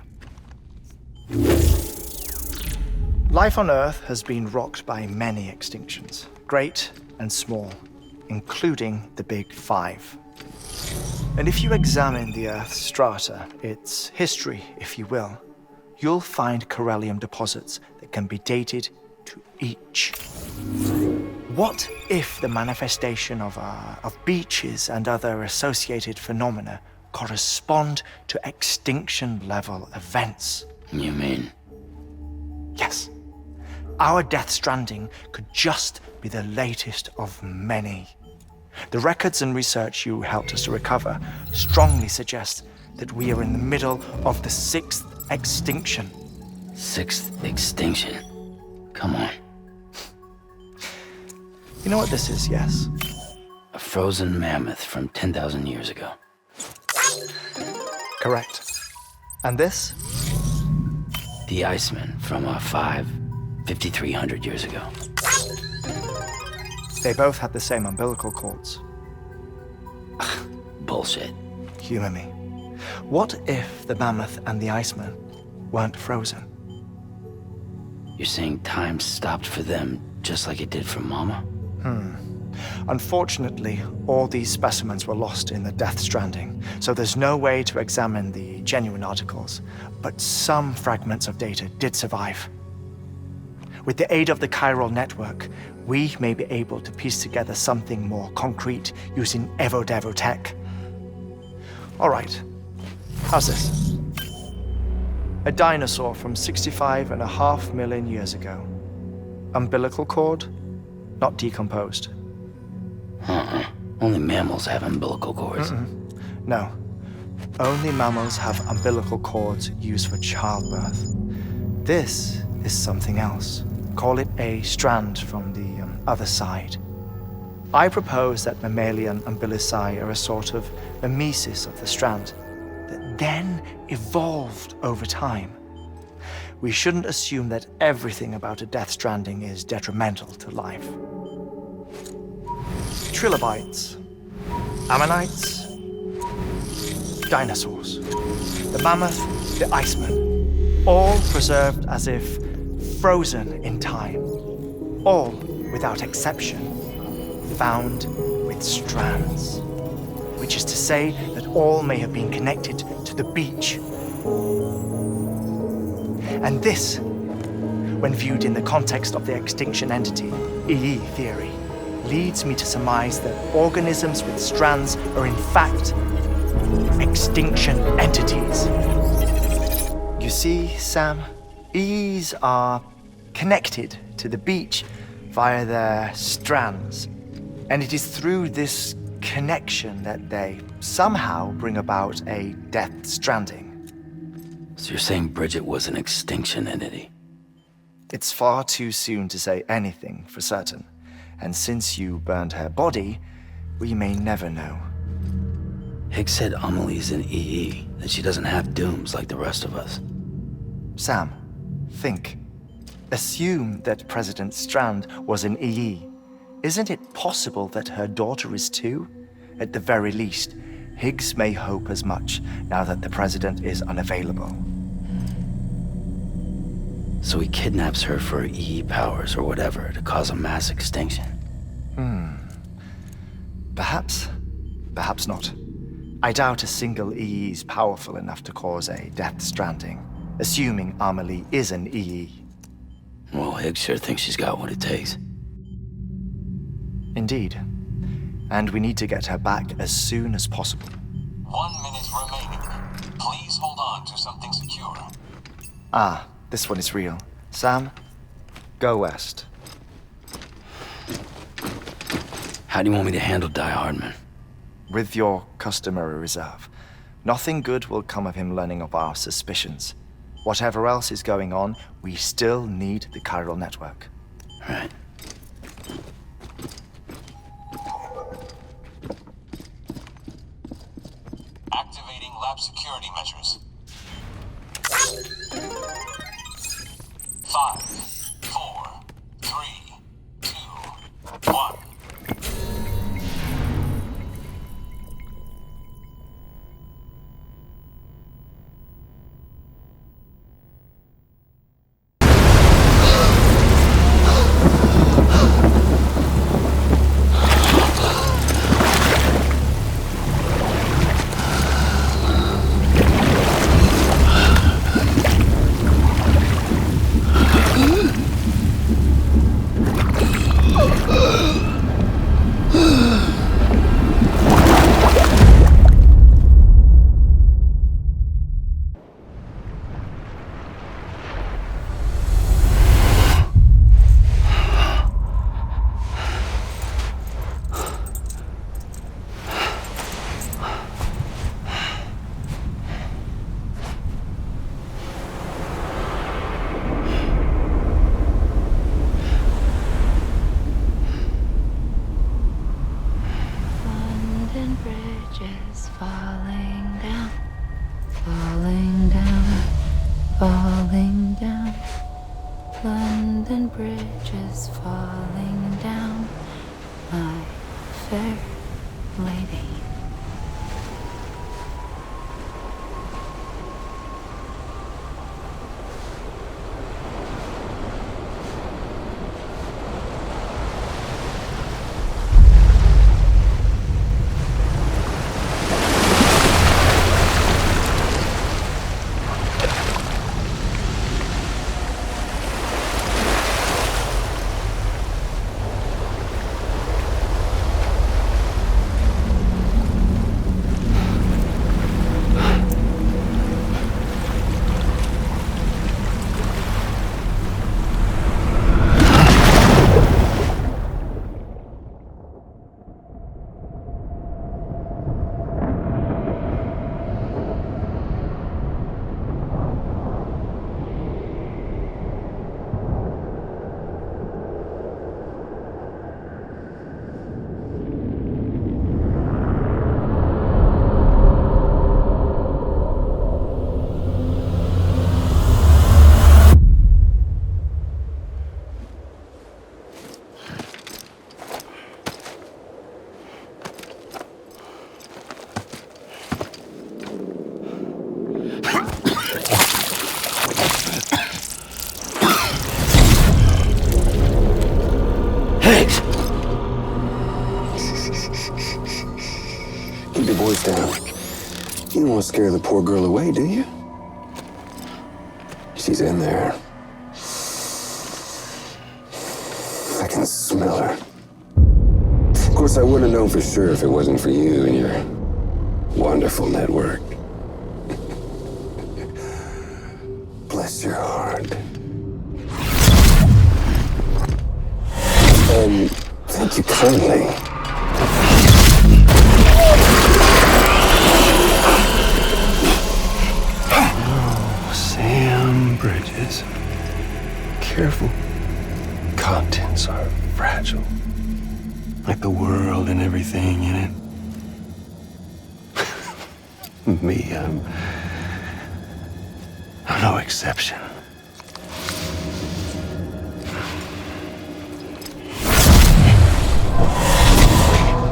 Life on Earth has been rocked by many extinctions, great and small, including the Big Five. And if you examine the Earth's strata, its history, if you will, you'll find corallium deposits that can be dated to each. What if the manifestation of beaches and other associated phenomena correspond to extinction-level events? You mean? Yes. Our Death Stranding could just be the latest of many. The records and research you helped us to recover strongly suggest that we are in the middle of the 6th extinction. 6th extinction? Come on. You know what this is, yes? A frozen mammoth from 10,000 years ago. Correct. And this? The Iceman from 5,300 years ago. They both had the same umbilical cords. Bullshit. Humor me. What if the mammoth and the Iceman weren't frozen? You're saying time stopped for them just like it did for Mama? Unfortunately, all these specimens were lost in the Death Stranding, so there's no way to examine the genuine articles, but some fragments of data did survive. With the aid of the chiral network, we may be able to piece together something more concrete using Evo-Devo tech. All right, how's this? A dinosaur from 65.5 million years ago. Umbilical cord, not decomposed. Only mammals have umbilical cords. No, only mammals have umbilical cords used for childbirth. This is something else. Call it a strand from the other side. I propose that mammalian umbilici are a sort of mimesis of the strand that then evolved over time. We shouldn't assume that everything about a Death Stranding is detrimental to life. Trilobites, ammonites, dinosaurs, the mammoth, the Iceman, all preserved as if frozen in time, all, without exception, found with strands, which is to say that all may have been connected to the beach. And this, when viewed in the context of the extinction entity, EE theory, leads me to surmise that organisms with strands are in fact extinction entities. You see, Sam, EEs are connected to the beach via their strands, and it is through this connection that they somehow bring about a Death Stranding. So you're saying Bridget was an extinction entity? It's far too soon to say anything for certain, and since you burned her body, we may never know. Higgs said Amelie's an EE, that she doesn't have dooms like the rest of us. Sam, think. Assume that President Strand was an EE. Isn't it possible that her daughter is too? At the very least, Higgs may hope as much now that the president is unavailable. So he kidnaps her for EE powers or whatever to cause a mass extinction. Perhaps. Perhaps not. I doubt a single EE is powerful enough to cause a Death Stranding, assuming Amelie is an EE. Well, Higgs sure thinks she's got what it takes. Indeed. And we need to get her back as soon as possible. 1 minute remaining. Please hold on to something secure. Ah, this one is real. Sam, go west. How do you want me to handle Die Hardman? With your customary reserve. Nothing good will come of him learning of our suspicions. Whatever else is going on, we still need the chiral network. Right. Activating lab security measures. 5, 4, 3, 2, 1. bridges falling down, my fair lady. Keep your voice down. You don't want to scare the poor girl away, do you? She's in there. I can smell her. Of course, I wouldn't have known for sure if it wasn't for you and your wonderful network. Bless your heart. Thank you kindly. Oh, Sam Bridges. Careful. Contents are fragile. Like the world and everything in it. Me, I'm no exception.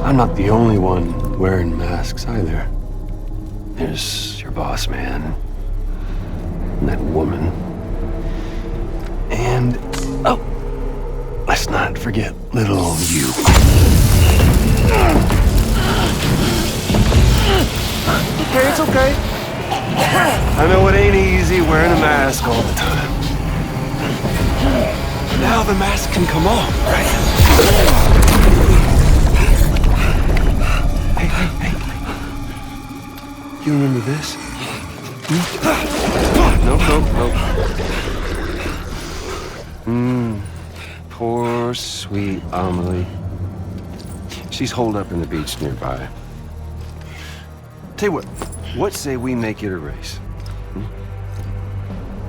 I'm not the only one wearing masks either. There's your boss man, and that woman, and, oh, let's not forget little old you. Okay, it's okay. I know it ain't easy wearing a mask all the time. Now the mask can come off, right? Hey. You remember this? Nope. Poor, sweet Amelie. She's holed up in the beach nearby. Tell you what say we make it a race?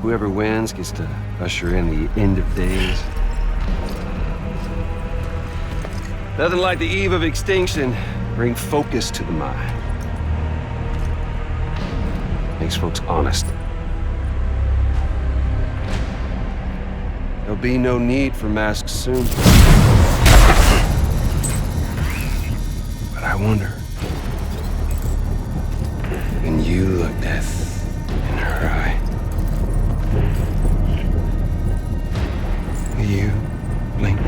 Whoever wins gets to usher in the end of days. Nothing like the eve of extinction. Bring focus to the mind. Makes folks honest. There'll be no need for masks soon. But I wonder, when you look death in her eye, will you blink?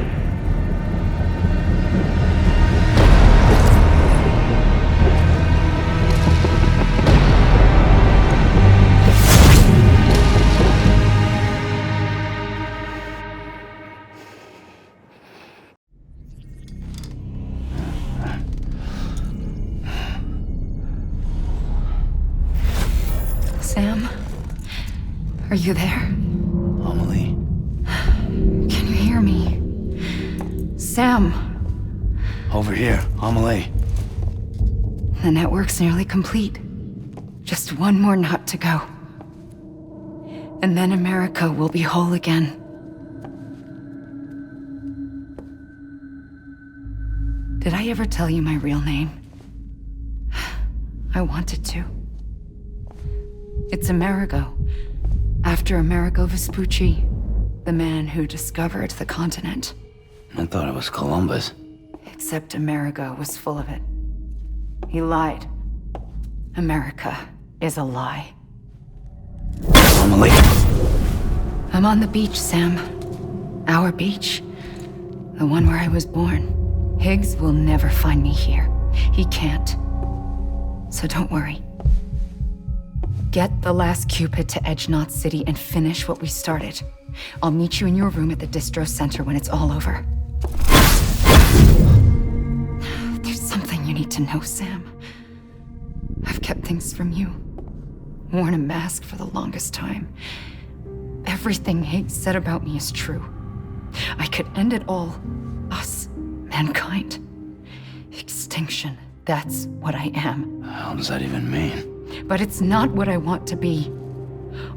Sam? Are you there? Amelie? Can you hear me? Sam! Over here, Amelie. The network's nearly complete. Just one more knot to go. And then America will be whole again. Did I ever tell you my real name? I wanted to. It's Amerigo, after Amerigo Vespucci, The man who discovered the continent. I thought it was Columbus. Except America was full of it. He lied. America is a lie. Emily. I'm on the beach, Sam. Our beach. The one where I was born. Higgs will never find me here. He can't. So don't worry. Get the last Cupid to Edgenot City and finish what we started. I'll meet you in your room at the distro center when it's all over. There's something you need to know, Sam. I've kept things from you. Worn a mask for the longest time. Everything Higgs said about me is true. I could end it all. Us. Mankind. Extinction. That's what I am. How does that even mean? But it's not what I want to be.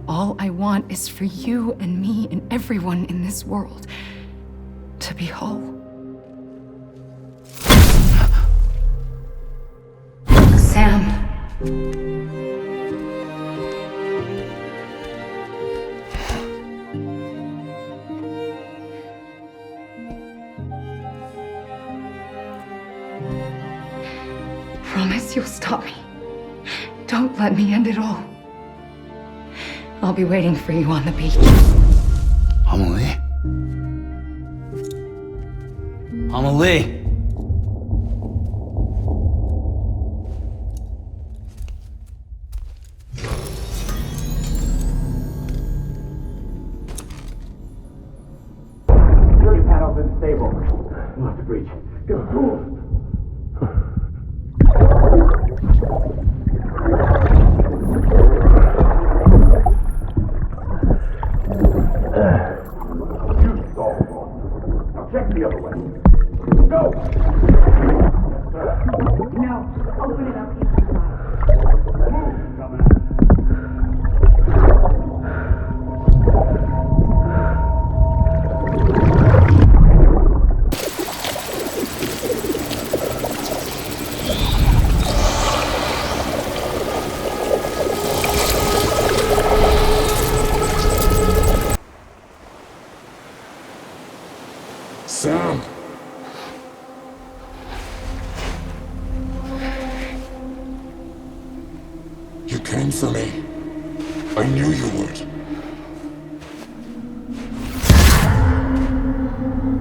All I want is for you and me and everyone in this world to be whole. Sam. Promise you'll stop me. Don't let me end it all. I'll be waiting for you on the beach. Emily? Emily! Security panel's unstable. We'll have to breach. Go. Check the other way. Go! No, open it up. Move, dumbass. Sam! You came for me. I knew you would.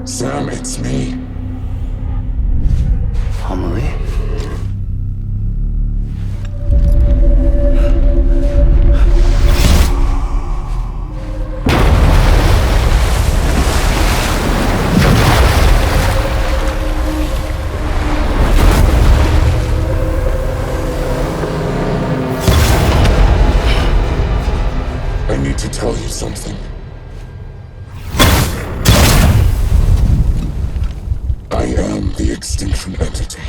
Sam, it's me. Emily? I need to tell you something. I am the extinction entity.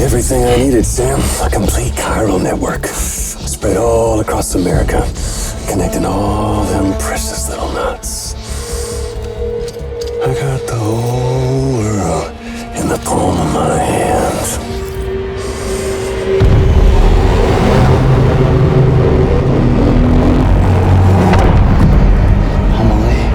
Everything I needed, Sam. A complete chiral network. Spread all across America. Connecting all them precious little knots. I got the whole world in the palm of my hands. Amelie.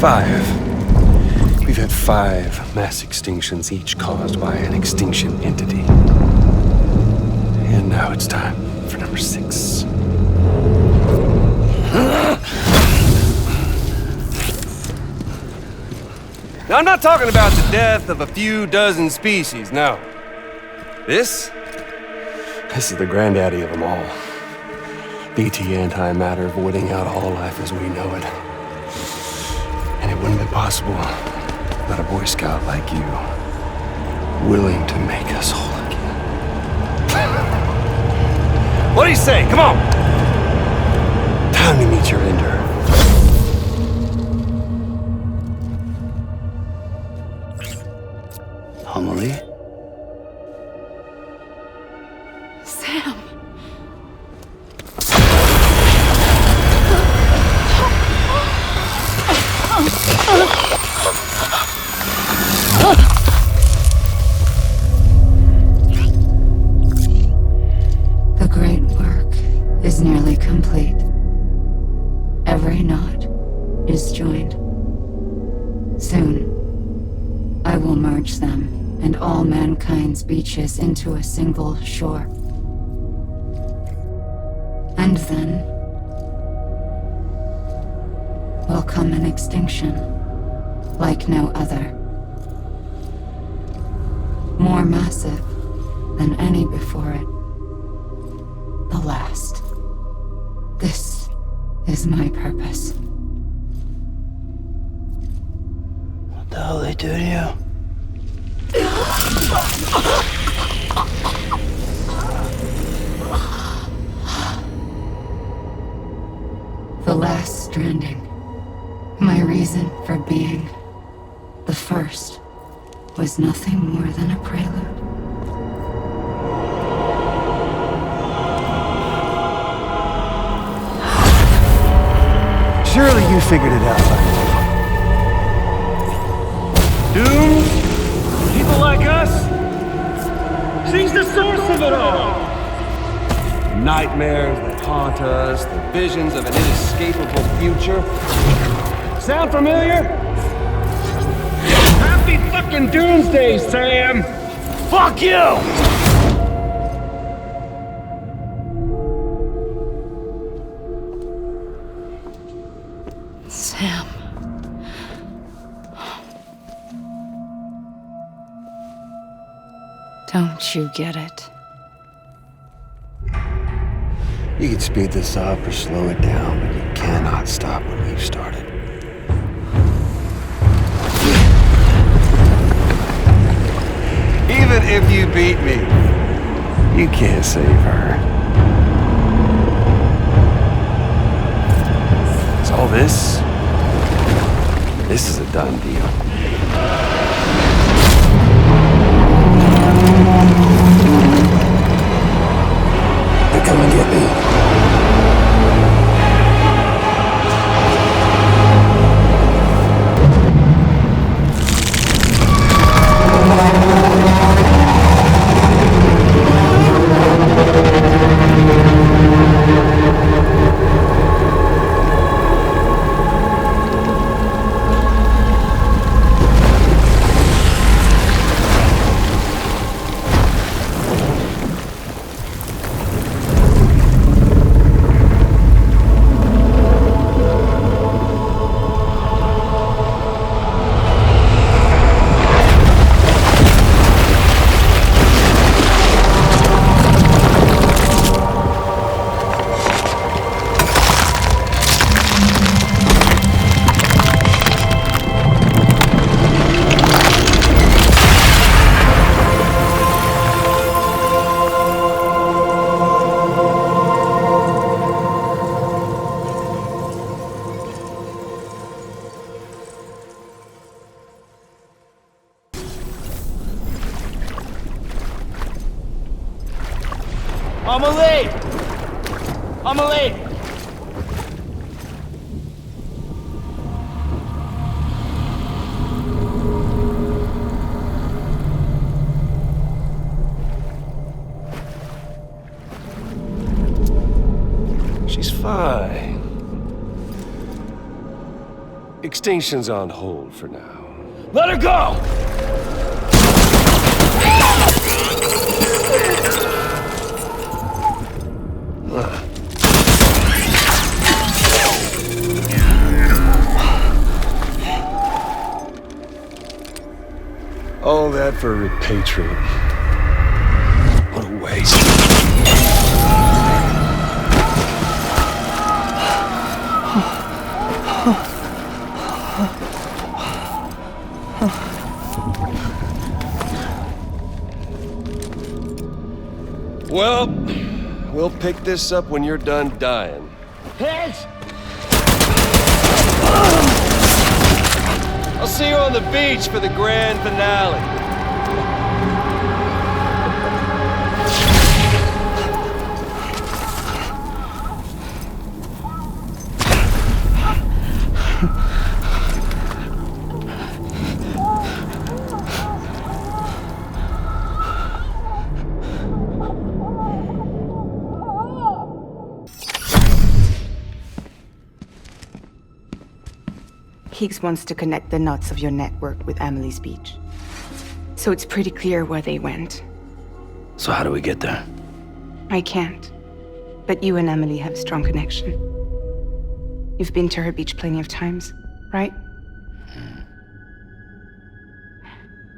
5. We've had 5 mass extinctions, each caused by an extinction entity. And now it's time for number 6. Now, I'm not talking about the death of a few dozen species, no. This is the granddaddy of them all. BT antimatter voiding out all life as we know it. And it wouldn't be possible without a Boy Scout like you, willing to make us whole again. What do you say? Come on! Time to meet your ender. Amelie? Sam. The great work is nearly complete. Every knot is joined. Soon, I will merge them and all mankind's beaches into a single shore. And then will come an extinction like no other. More massive than any before it. The last. This is my purpose. What the hell they do to you? The last stranding. My reason for being. The first was nothing more than a prelude. Surely you figured it out by now. Doomed? People like us? She's the source of it all! Nightmares that haunt us, the visions of an inescapable future. Sound familiar? Happy fucking doomsday, Sam! Fuck you! Sam. Don't you get it? You can speed this up or slow it down, but you cannot stop what we've started. Even if you beat me, you can't save her. So all this is a done deal. They're coming to get me. Amelie! Amelie! Fine. Extinction's on hold for now. Let her go! All that for repatriate. What a waste. Well, we'll pick this up when you're done dying. Heads! I'll see you on the beach for the grand finale. Higgs wants to connect the knots of your network with Amelie's beach. So it's pretty clear where they went. So how do we get there? I can't. But you and Amelie have a strong connection. You've been to her beach plenty of times, right?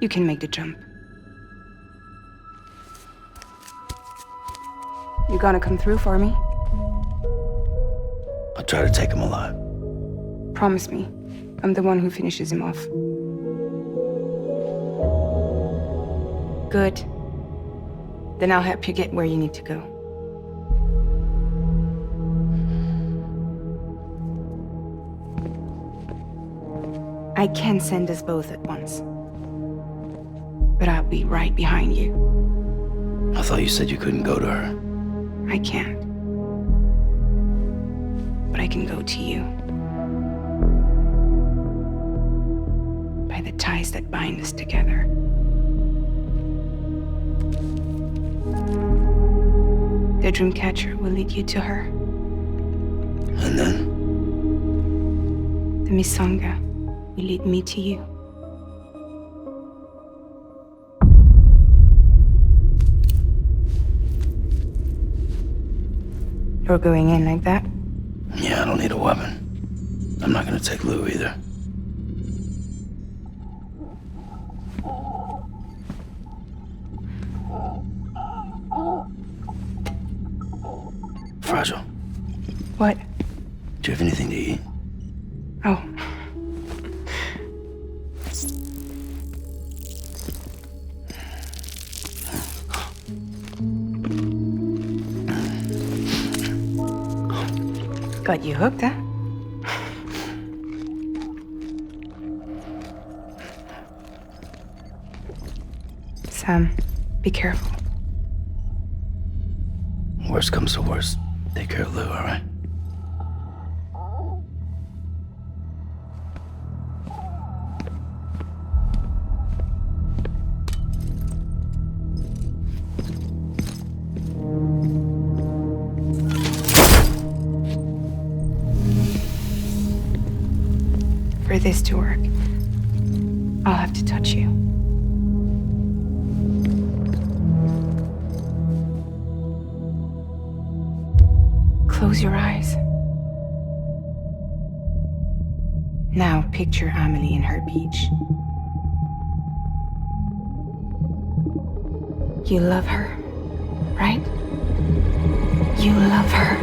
You can make the jump. You gonna come through for me? I'll try to take him alive. Promise me. I'm the one who finishes him off. Good. Then I'll help you get where you need to go. I can send us both at once. But I'll be right behind you. I thought you said you couldn't go to her. I can't. But I can go to you. By the ties that bind us together. The Dreamcatcher will lead you to her. And then? The Misanga will lead me to you. You're going in like that? Yeah, I don't need a weapon. I'm not gonna take Lou either. Fragile. What? Do you have anything to eat? Oh. Got you hooked, huh? Sam, be careful. Worst comes to worst. Take care of Lou, all right? For this to work, I'll have to touch you. Close your eyes. Now picture Amelie in her beach. You love her, right? You love her.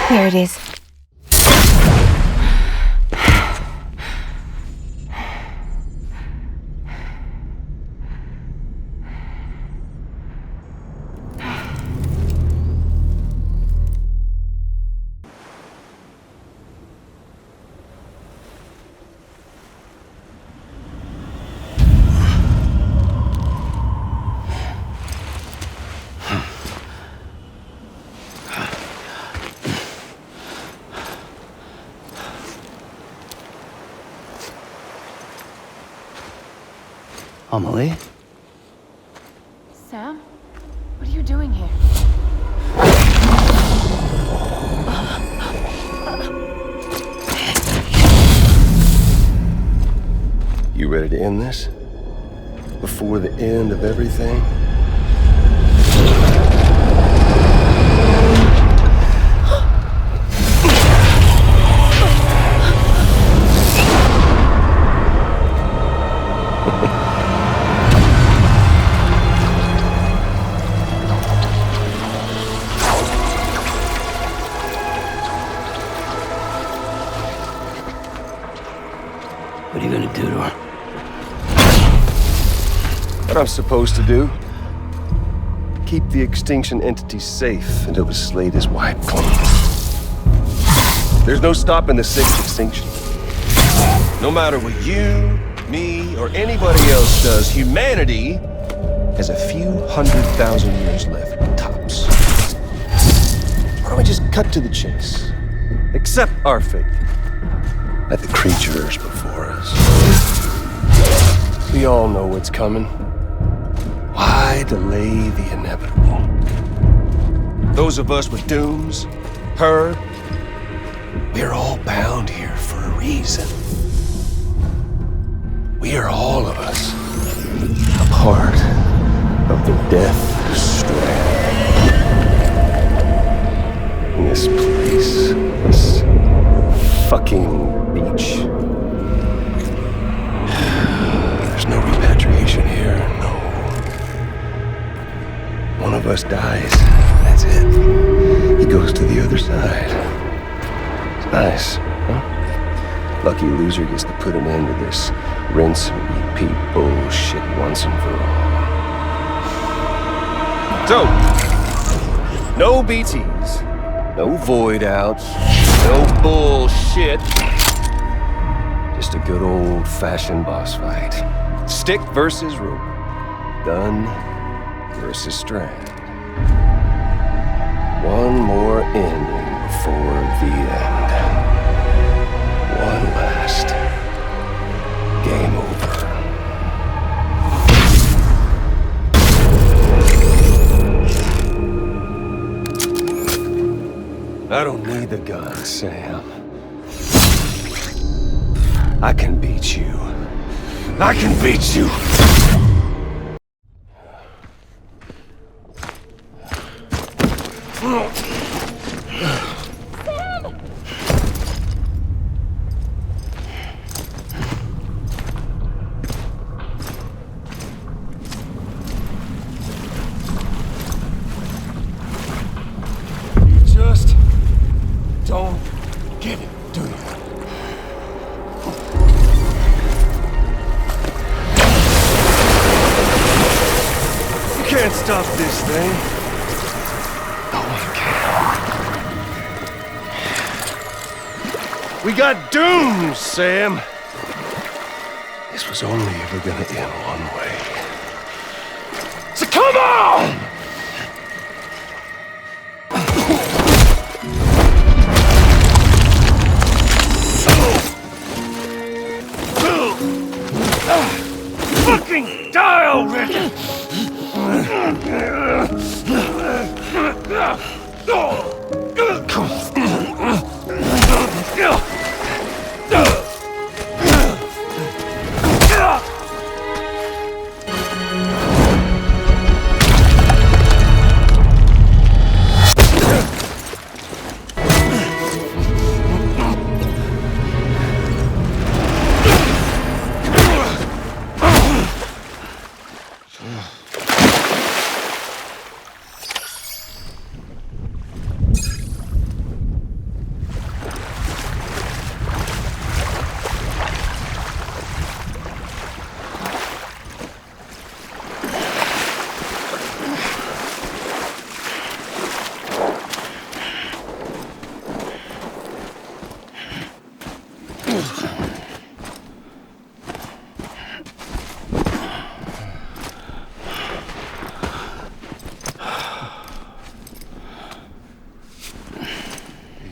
Here it is. Amelie? Sam? What are you doing here? You ready to end this? Before the end of everything? What are you gonna do to her? What I'm supposed to do? Keep the extinction entity safe until the slate is wiped clean. There's no stopping the sixth extinction. No matter what you, me, or anybody else does, humanity has a few 100,000 years left, tops. Why don't we just cut to the chase? Accept our fate, like the creatures before us. We all know what's coming. Why delay the inevitable? Those of us with dooms, her, we're all bound here for a reason. We are all of us a part of the Death Strand. In this place, this fucking beach. There's no repatriation here, no. One of us dies, that's it. He goes to the other side. It's nice, huh? Lucky loser gets to put an end to this rinse and repeat bullshit once and for all. So, no BTs, no void outs, no bullshit. Just a good old-fashioned boss fight. Stick versus rope. Gun versus strand. One more ending before the end. One last game over. I don't need the gun, Sam. I can beat you. I can beat you. You just don't get it, do you? Can't stop this thing. No one can. We got dooms, Sam. This was only ever gonna end one way. So come on! Fucking die already!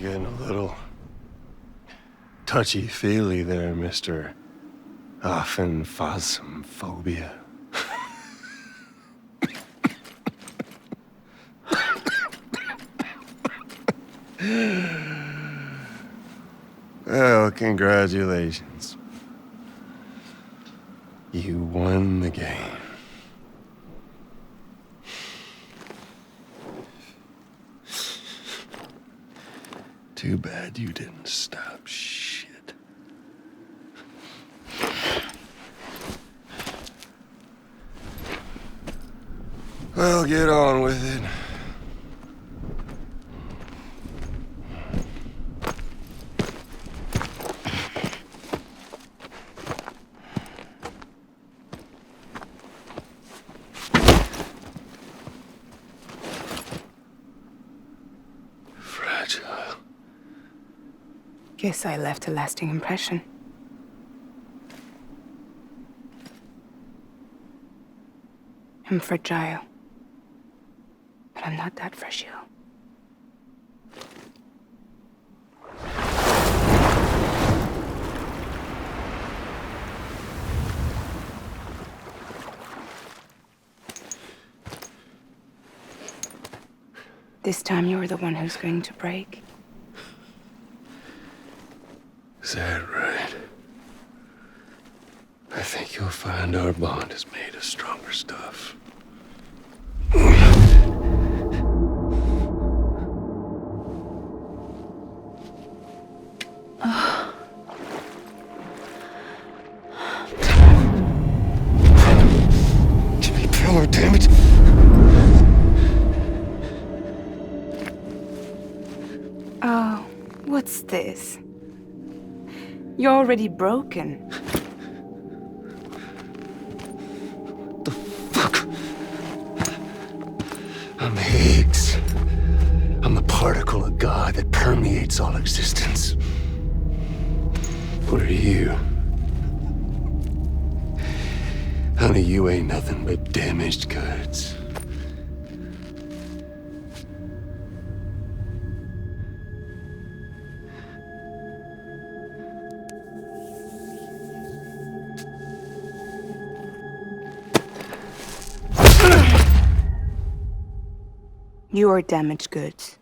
Getting a little touchy-feely there, Mr. Phasmophobia. Well, congratulations. You won the game. Too bad you didn't stop shit. Well, get on with it. Fragile. Guess I left a lasting impression. I'm fragile. But I'm not that fragile. This time you're the one who's going to break. Is that right? I think you'll find our bond is made of stronger stuff. Jimmy Pillar, damn it! Oh, what's this? You're already broken. The fuck? I'm Higgs. I'm the particle of God that permeates all existence. What are you? Honey, you ain't nothing but damaged goods. You are damaged goods.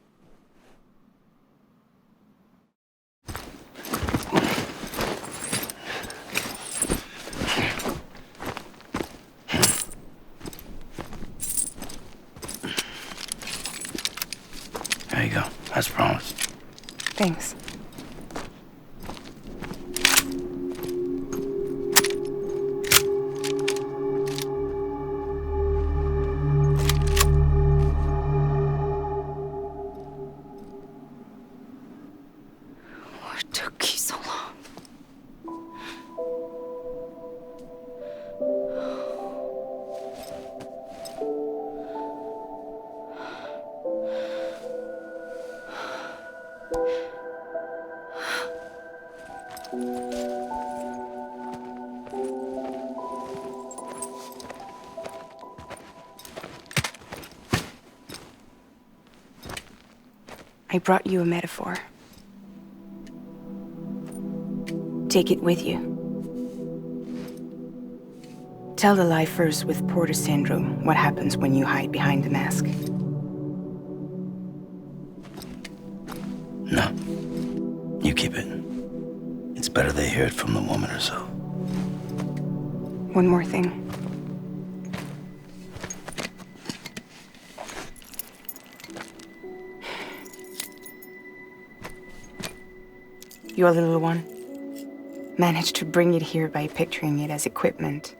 There you go, as promised. Thanks. What took you so long? I brought you a metaphor. Take it with you. Tell the lifers with Porter syndrome what happens when you hide behind the mask. No. You keep it. It's better they hear it from the woman herself. One more thing. Your little one managed to bring it here by picturing it as equipment.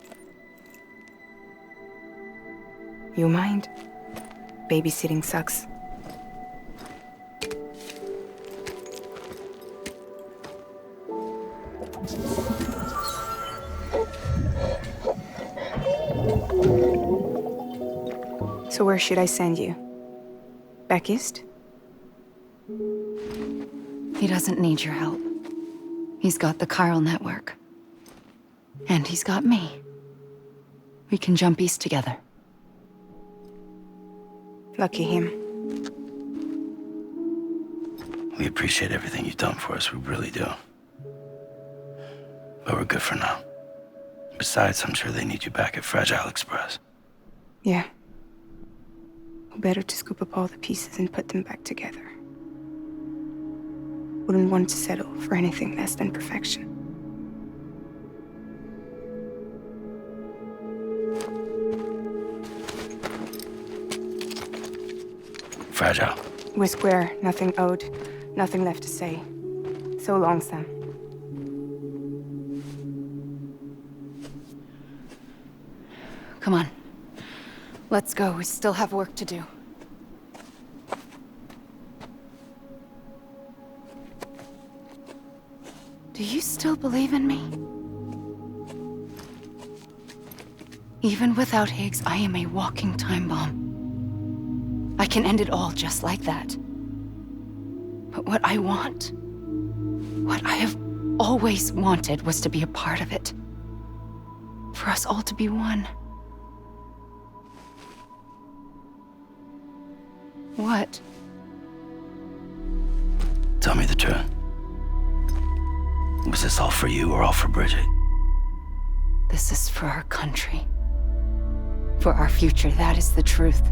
You mind? Babysitting sucks. So where should I send you? Back east? He doesn't need your help. He's got the chiral network. And he's got me. We can jump east together. Lucky him. We appreciate everything you've done for us, we really do. But we're good for now. Besides, I'm sure they need you back at Fragile Express. Yeah. Better to scoop up all the pieces and put them back together. Wouldn't want to settle for anything less than perfection. Fragile. We're square, nothing owed, nothing left to say. So long, Sam. Come on. Let's go. We still have work to do. Do you still believe in me? Even without Higgs, I am a walking time bomb. I can end it all just like that. But what I want, what I have always wanted, was to be a part of it. For us all to be one. What? Tell me the truth. Was this all for you or all for Bridget? This is for our country. For our future, that is the truth.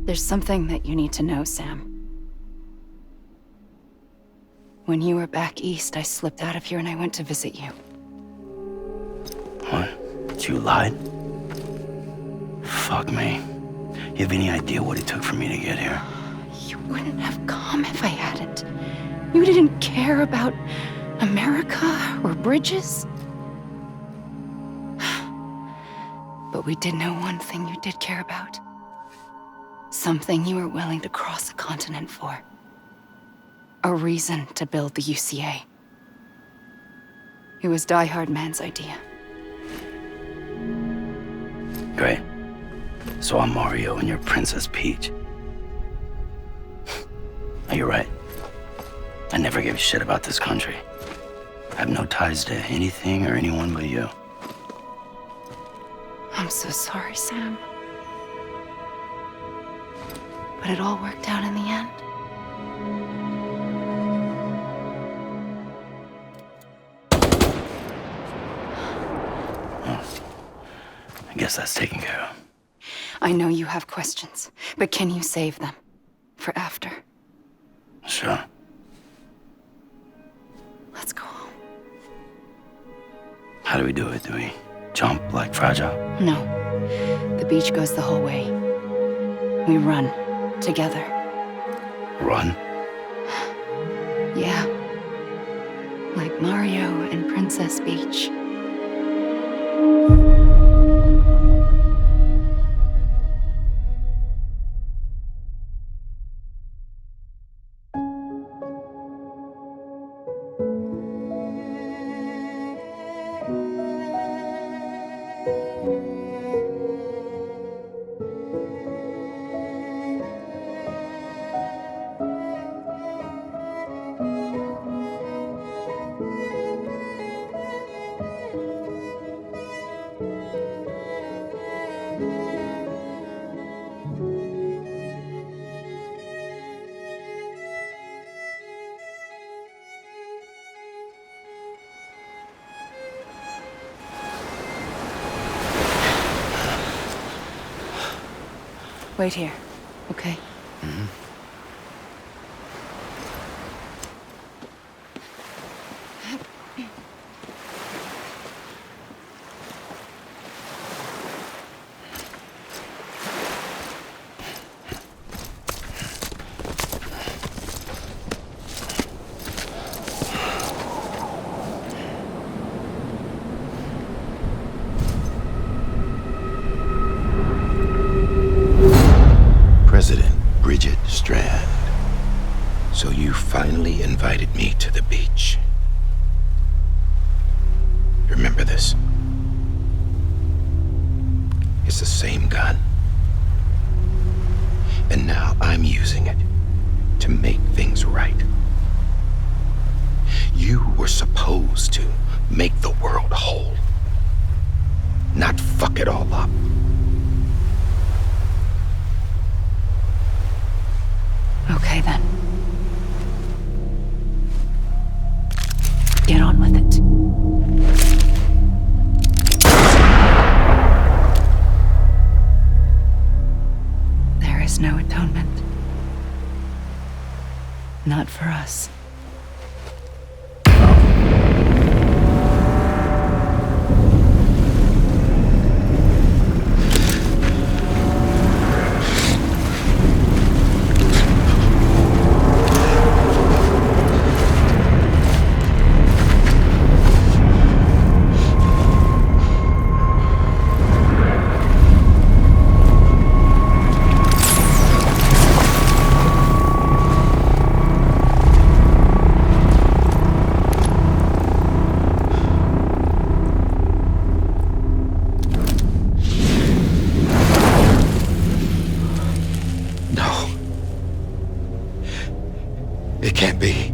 There's something that you need to know, Sam. When you were back east, I slipped out of here and I went to visit you. What? You lied? Fuck me. You have any idea what it took for me to get here? You wouldn't have come if I hadn't. You didn't care about America or bridges. But we did know one thing you did care about. Something you were willing to cross a continent for. A reason to build the UCA. It was Die Hard Man's idea. Great. So I'm Mario and you're Princess Peach. You're right. I never gave a shit about this country. I have no ties to anything or anyone but you. I'm so sorry, Sam. But it all worked out in the end. Well, I guess that's taken care of. I know you have questions, but can you save them for after? Sure. Let's go home. How do we do it? Do we jump like Fragile? No. The beach goes the whole way. We run together. Run? Yeah. Like Mario and Princess Peach. Wait here, okay? Mm-hmm. President Bridget Strand. So you finally invited me to the beach. Remember this? It's the same gun. And now I'm using it to make things right. You were supposed to make the world whole, not fuck it all up. Okay, then. Get on with it. There is no atonement. Not for us. It can't be.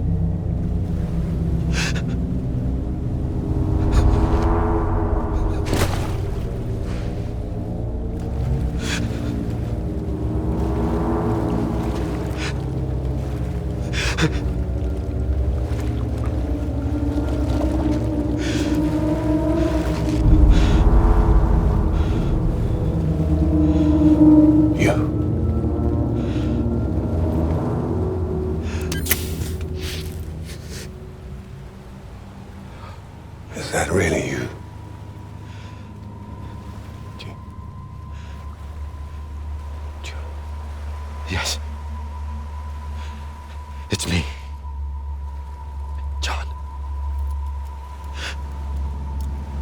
Is that really you? Yes. It's me. John.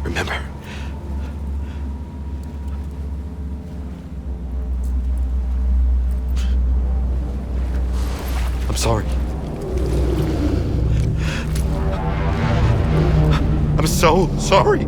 Remember? I'm sorry. I'm so sorry.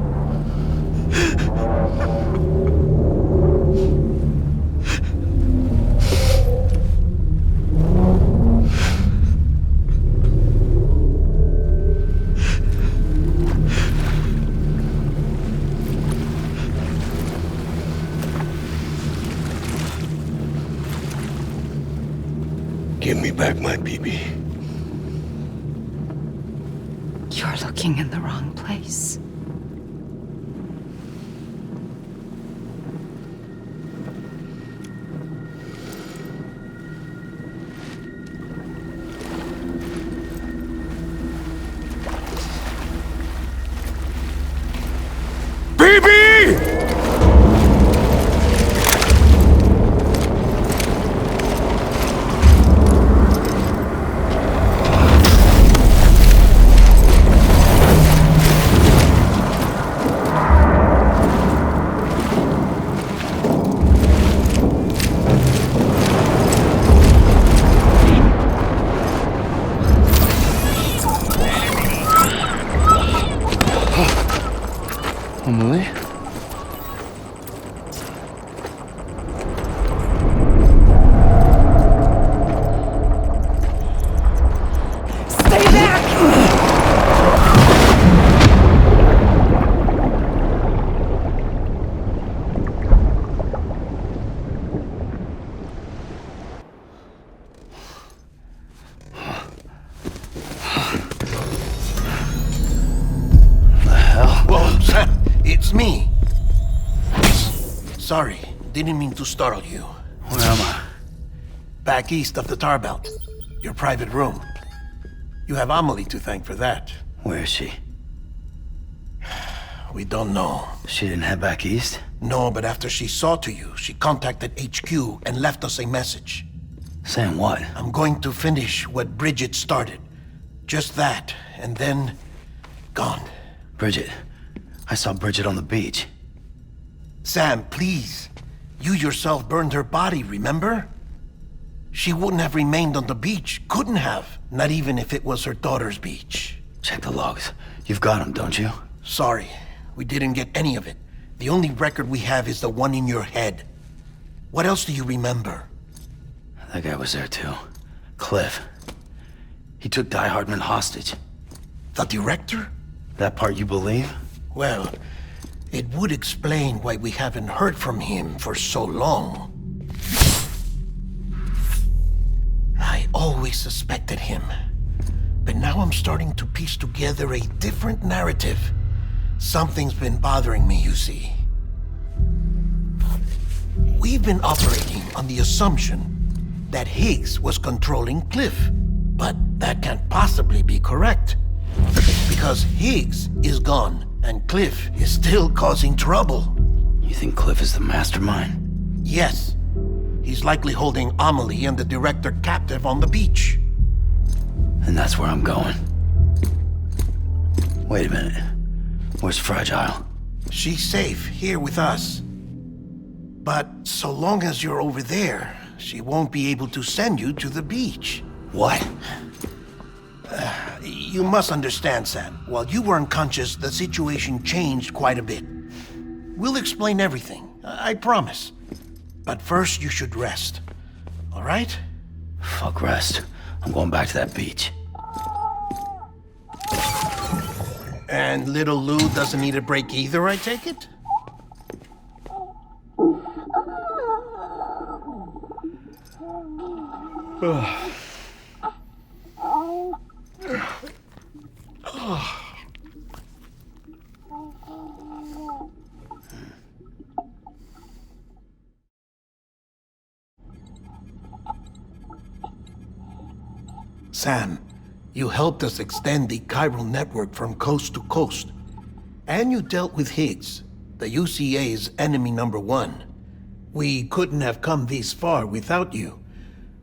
Give me back my BB. You're looking in the wrong place. Emily? Stay back! Whoa, Sam, it's me. Sorry, didn't mean to startle you. Where am I? Back east of the tar belt. Your private room. You have Amelie to thank for that. Where is she? We don't know. She didn't head back east? No, but after she saw to you, she contacted HQ and left us a message. Saying what? I'm going to finish what Bridget started. Just that, and then... gone. Bridget. I saw Bridget on the beach. Sam, please. You yourself burned her body, remember? She wouldn't have remained on the beach. Couldn't have. Not even if it was her daughter's beach. Check the logs. You've got them, don't you? Sorry. We didn't get any of it. The only record we have is the one in your head. What else do you remember? That guy was there too. Cliff. He took Die Hardman hostage. The director? That part you believe? Well, it would explain why we haven't heard from him for so long. I always suspected him. But now I'm starting to piece together a different narrative. Something's been bothering me, you see. We've been operating on the assumption that Higgs was controlling Cliff. But that can't possibly be correct. Because Higgs is gone, and Cliff is still causing trouble. You think Cliff is the mastermind? Yes. He's likely holding Amelie and the director captive on the beach. And that's where I'm going. Wait a minute. Where's Fragile? She's safe here with us. But so long as you're over there, she won't be able to send you to the beach. What? You must understand, Sam. While you were unconscious, the situation changed quite a bit. We'll explain everything, I promise. But first, you should rest. All right? Fuck rest. I'm going back to that beach. And little Lou doesn't need a break either, I take it? Sam, you helped us extend the chiral network from coast to coast. And you dealt with Higgs, the UCA's enemy #1. We couldn't have come this far without you.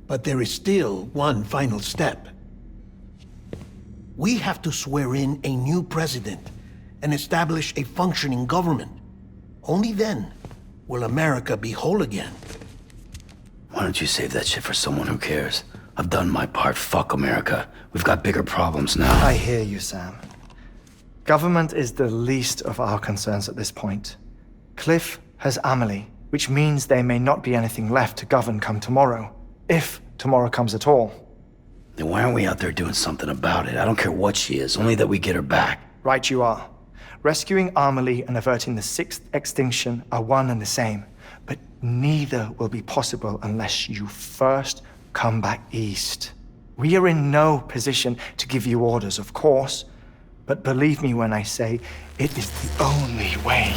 But there is still one final step. We have to swear in a new president and establish a functioning government. Only then will America be whole again. Why don't you save that shit for someone who cares? I've done my part. Fuck America. We've got bigger problems now. I hear you, Sam. Government is the least of our concerns at this point. Cliff has Amelie, which means there may not be anything left to govern come tomorrow. If tomorrow comes at all. Then why aren't we out there doing something about it? I don't care what she is, only that we get her back. Right you are. Rescuing Amelie and averting the 6th extinction are one and the same. But neither will be possible unless you first come back east. We are in no position to give you orders, of course. But believe me when I say, it is the only way.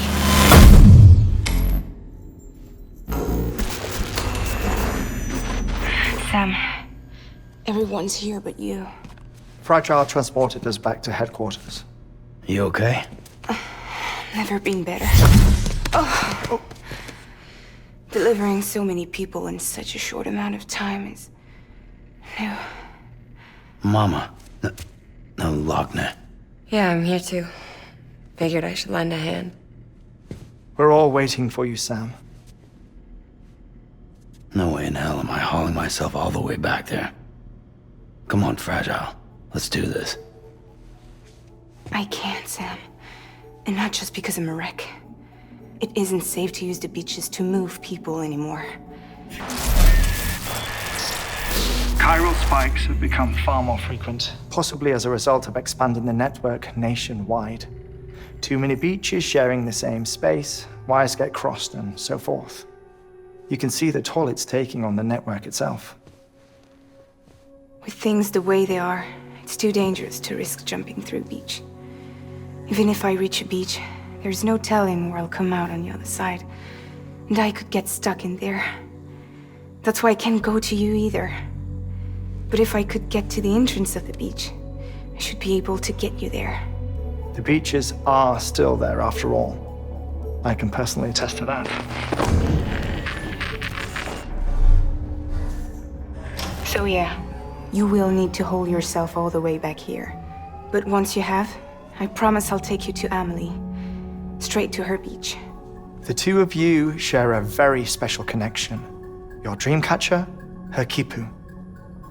Sam, everyone's here but you. Fragile transported us back to headquarters. You okay? Never been better. Oh. Delivering so many people in such a short amount of time is new. Mama. No, Lochner. Yeah, I'm here too. Figured I should lend a hand. We're all waiting for you, Sam. No way in hell am I hauling myself all the way back there. Come on, Fragile. Let's do this. I can't, Sam. And not just because I'm a wreck. It isn't safe to use the beaches to move people anymore. Chiral spikes have become far more frequent, possibly as a result of expanding the network nationwide. Too many beaches sharing the same space, wires get crossed, and so forth. You can see the toll it's taking on the network itself. With things the way they are, it's too dangerous to risk jumping through a beach. Even if I reach a beach, there's no telling where I'll come out on the other side. And I could get stuck in there. That's why I can't go to you either. But if I could get to the entrance of the beach, I should be able to get you there. The beaches are still there after all. I can personally attest to that. So yeah, you will need to hold yourself all the way back here. But once you have, I promise I'll take you to Amelie. Straight to her beach. The two of you share a very special connection. Your dreamcatcher, her Kipu.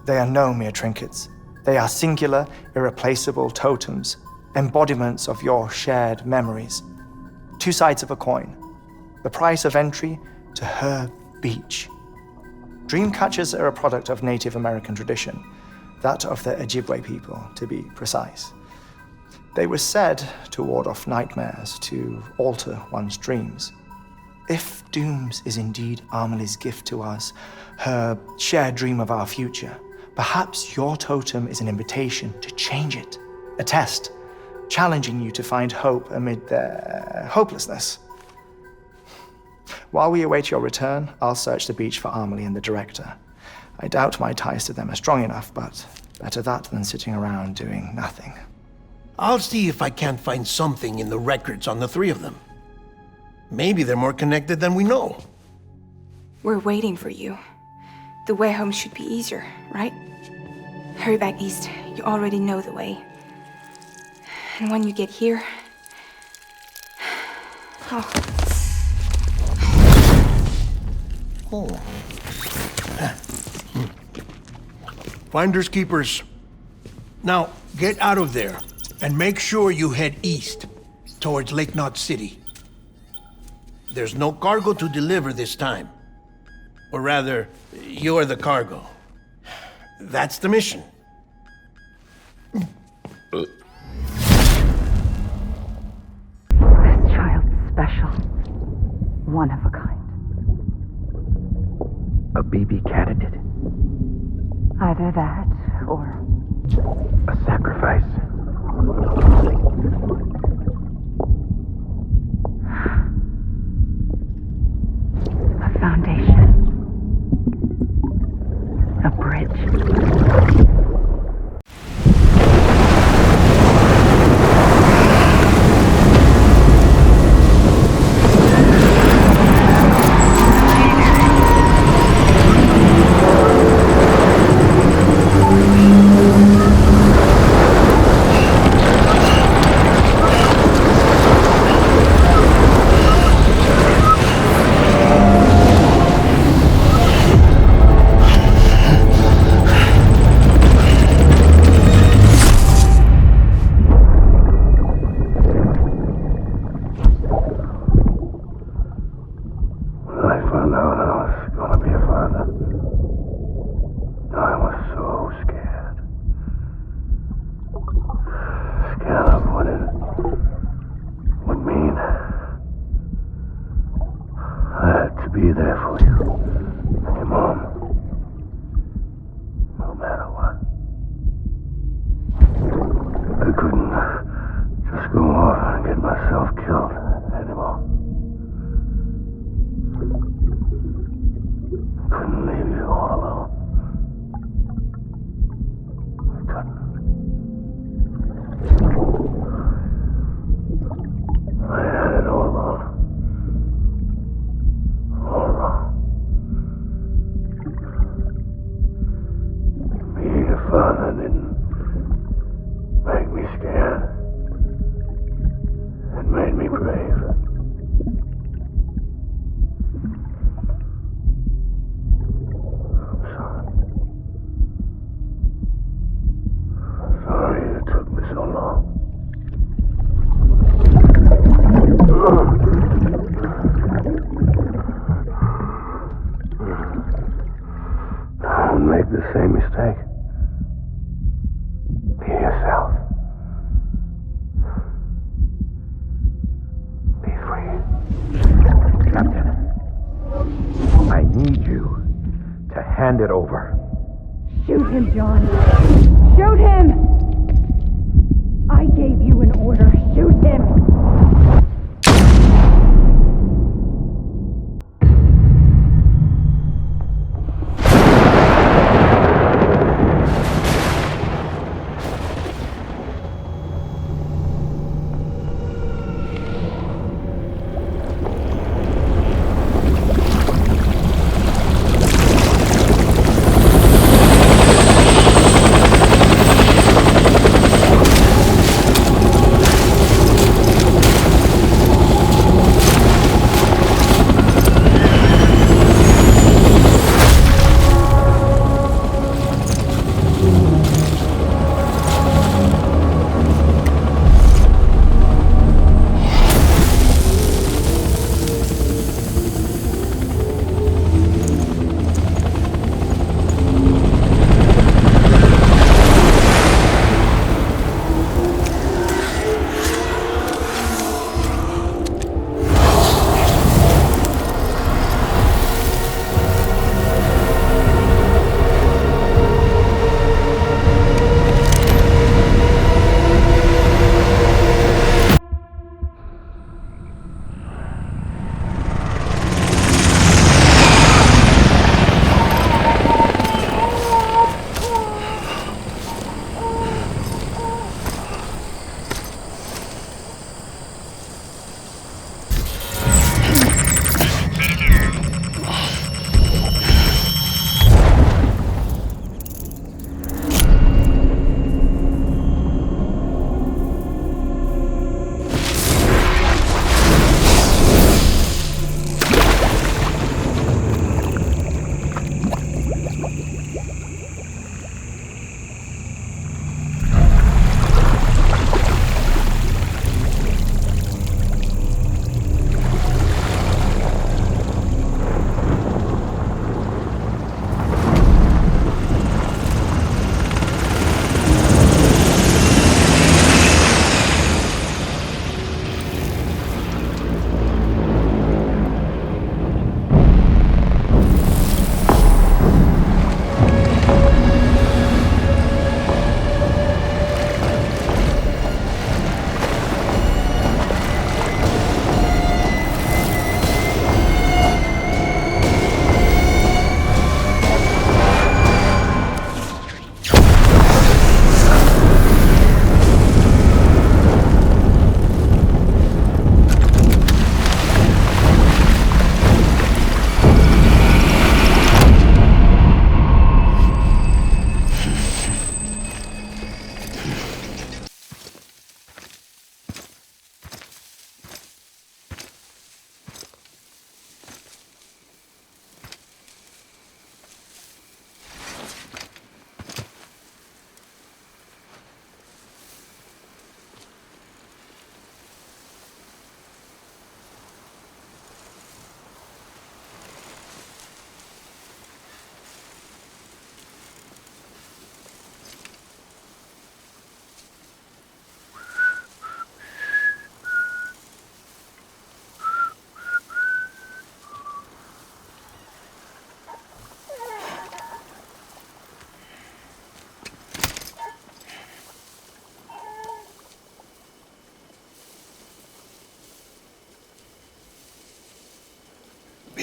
They are no mere trinkets. They are singular, irreplaceable totems, embodiments of your shared memories. Two sides of a coin. The price of entry to her beach. Dreamcatchers are a product of Native American tradition, that of the Ojibwe people, to be precise. They were said to ward off nightmares, to alter one's dreams. If Dooms is indeed Amelie's gift to us, her shared dream of our future, perhaps your totem is an invitation to change it. A test, challenging you to find hope amid their hopelessness. While we await your return, I'll search the beach for Amelie and the director. I doubt my ties to them are strong enough, but better that than sitting around doing nothing. I'll see if I can't find something in the records on the three of them. Maybe they're more connected than we know. We're waiting for you. The way home should be easier, right? Hurry back east. You already know the way. And when you get here... Finders keepers. Now, get out of there. And make sure you head east, towards Lake Knot City. There's no cargo to deliver this time. Or rather, you're the cargo. That's the mission. This child's special. One of a kind. A BB candidate? Either that, or... A sacrifice? A foundation. A bridge. Be there for you. Your mom. No matter what. I couldn't just go off and get myself killed anymore. Couldn't leave you all alone. I couldn't. I had it all wrong. Being a father didn't make me scared. It made me brave. I'm sorry. Sorry it took me so long. Don't make the same mistake. Be yourself. Be free. Captain, I need you to hand it over. Shoot him, John. Shoot him! I gave you an order. Shoot him!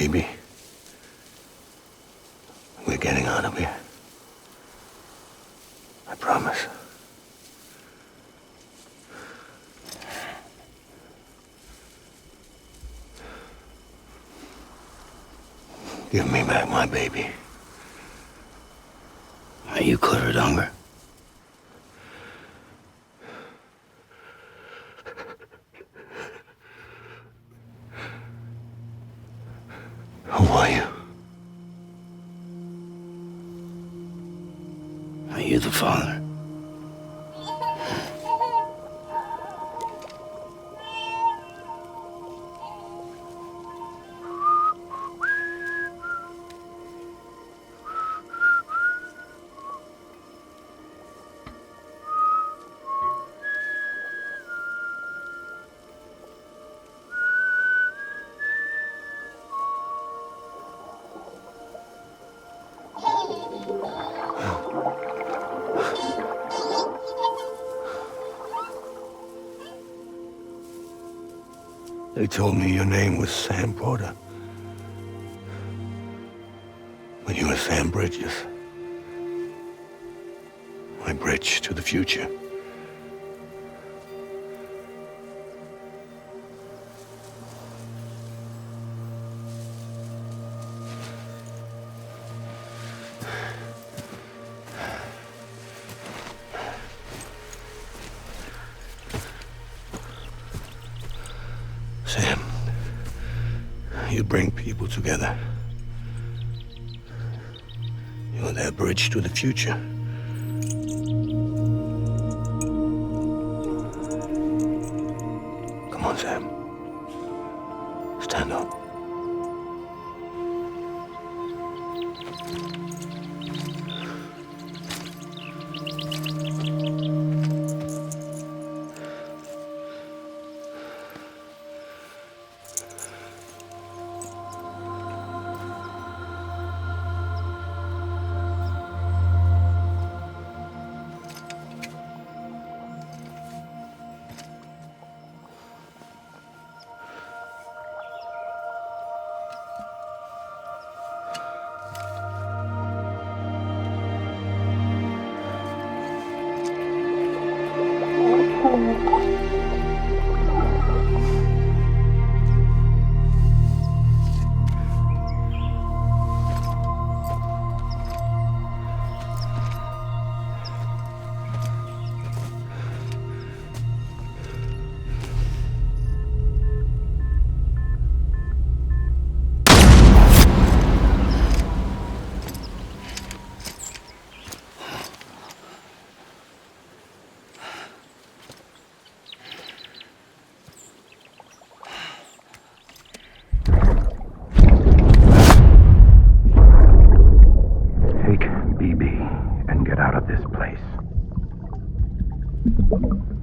Baby, we're getting out of here. I promise. Give me back my baby. Are you clear of hunger? Who are you? Are you the father? They told me your name was Sam Porter. But you were Sam Bridges. My bridge to the future. Sam, you bring people together. You're their bridge to the future. Come on, Sam. Stand up.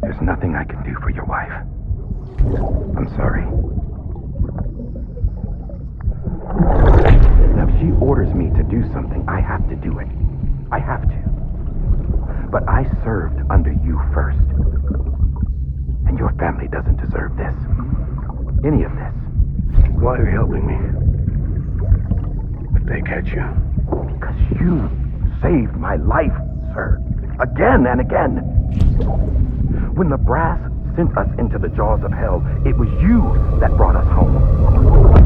There's nothing I can do for your wife. I'm sorry. Now, if she orders me to do something, I have to do it. I have to. But I served under you first. And your family doesn't deserve this. Any of this. Why are you helping me? If they catch you. Because you saved my life, sir. Again and again. When the brass sent us into the jaws of hell, it was you that brought us home.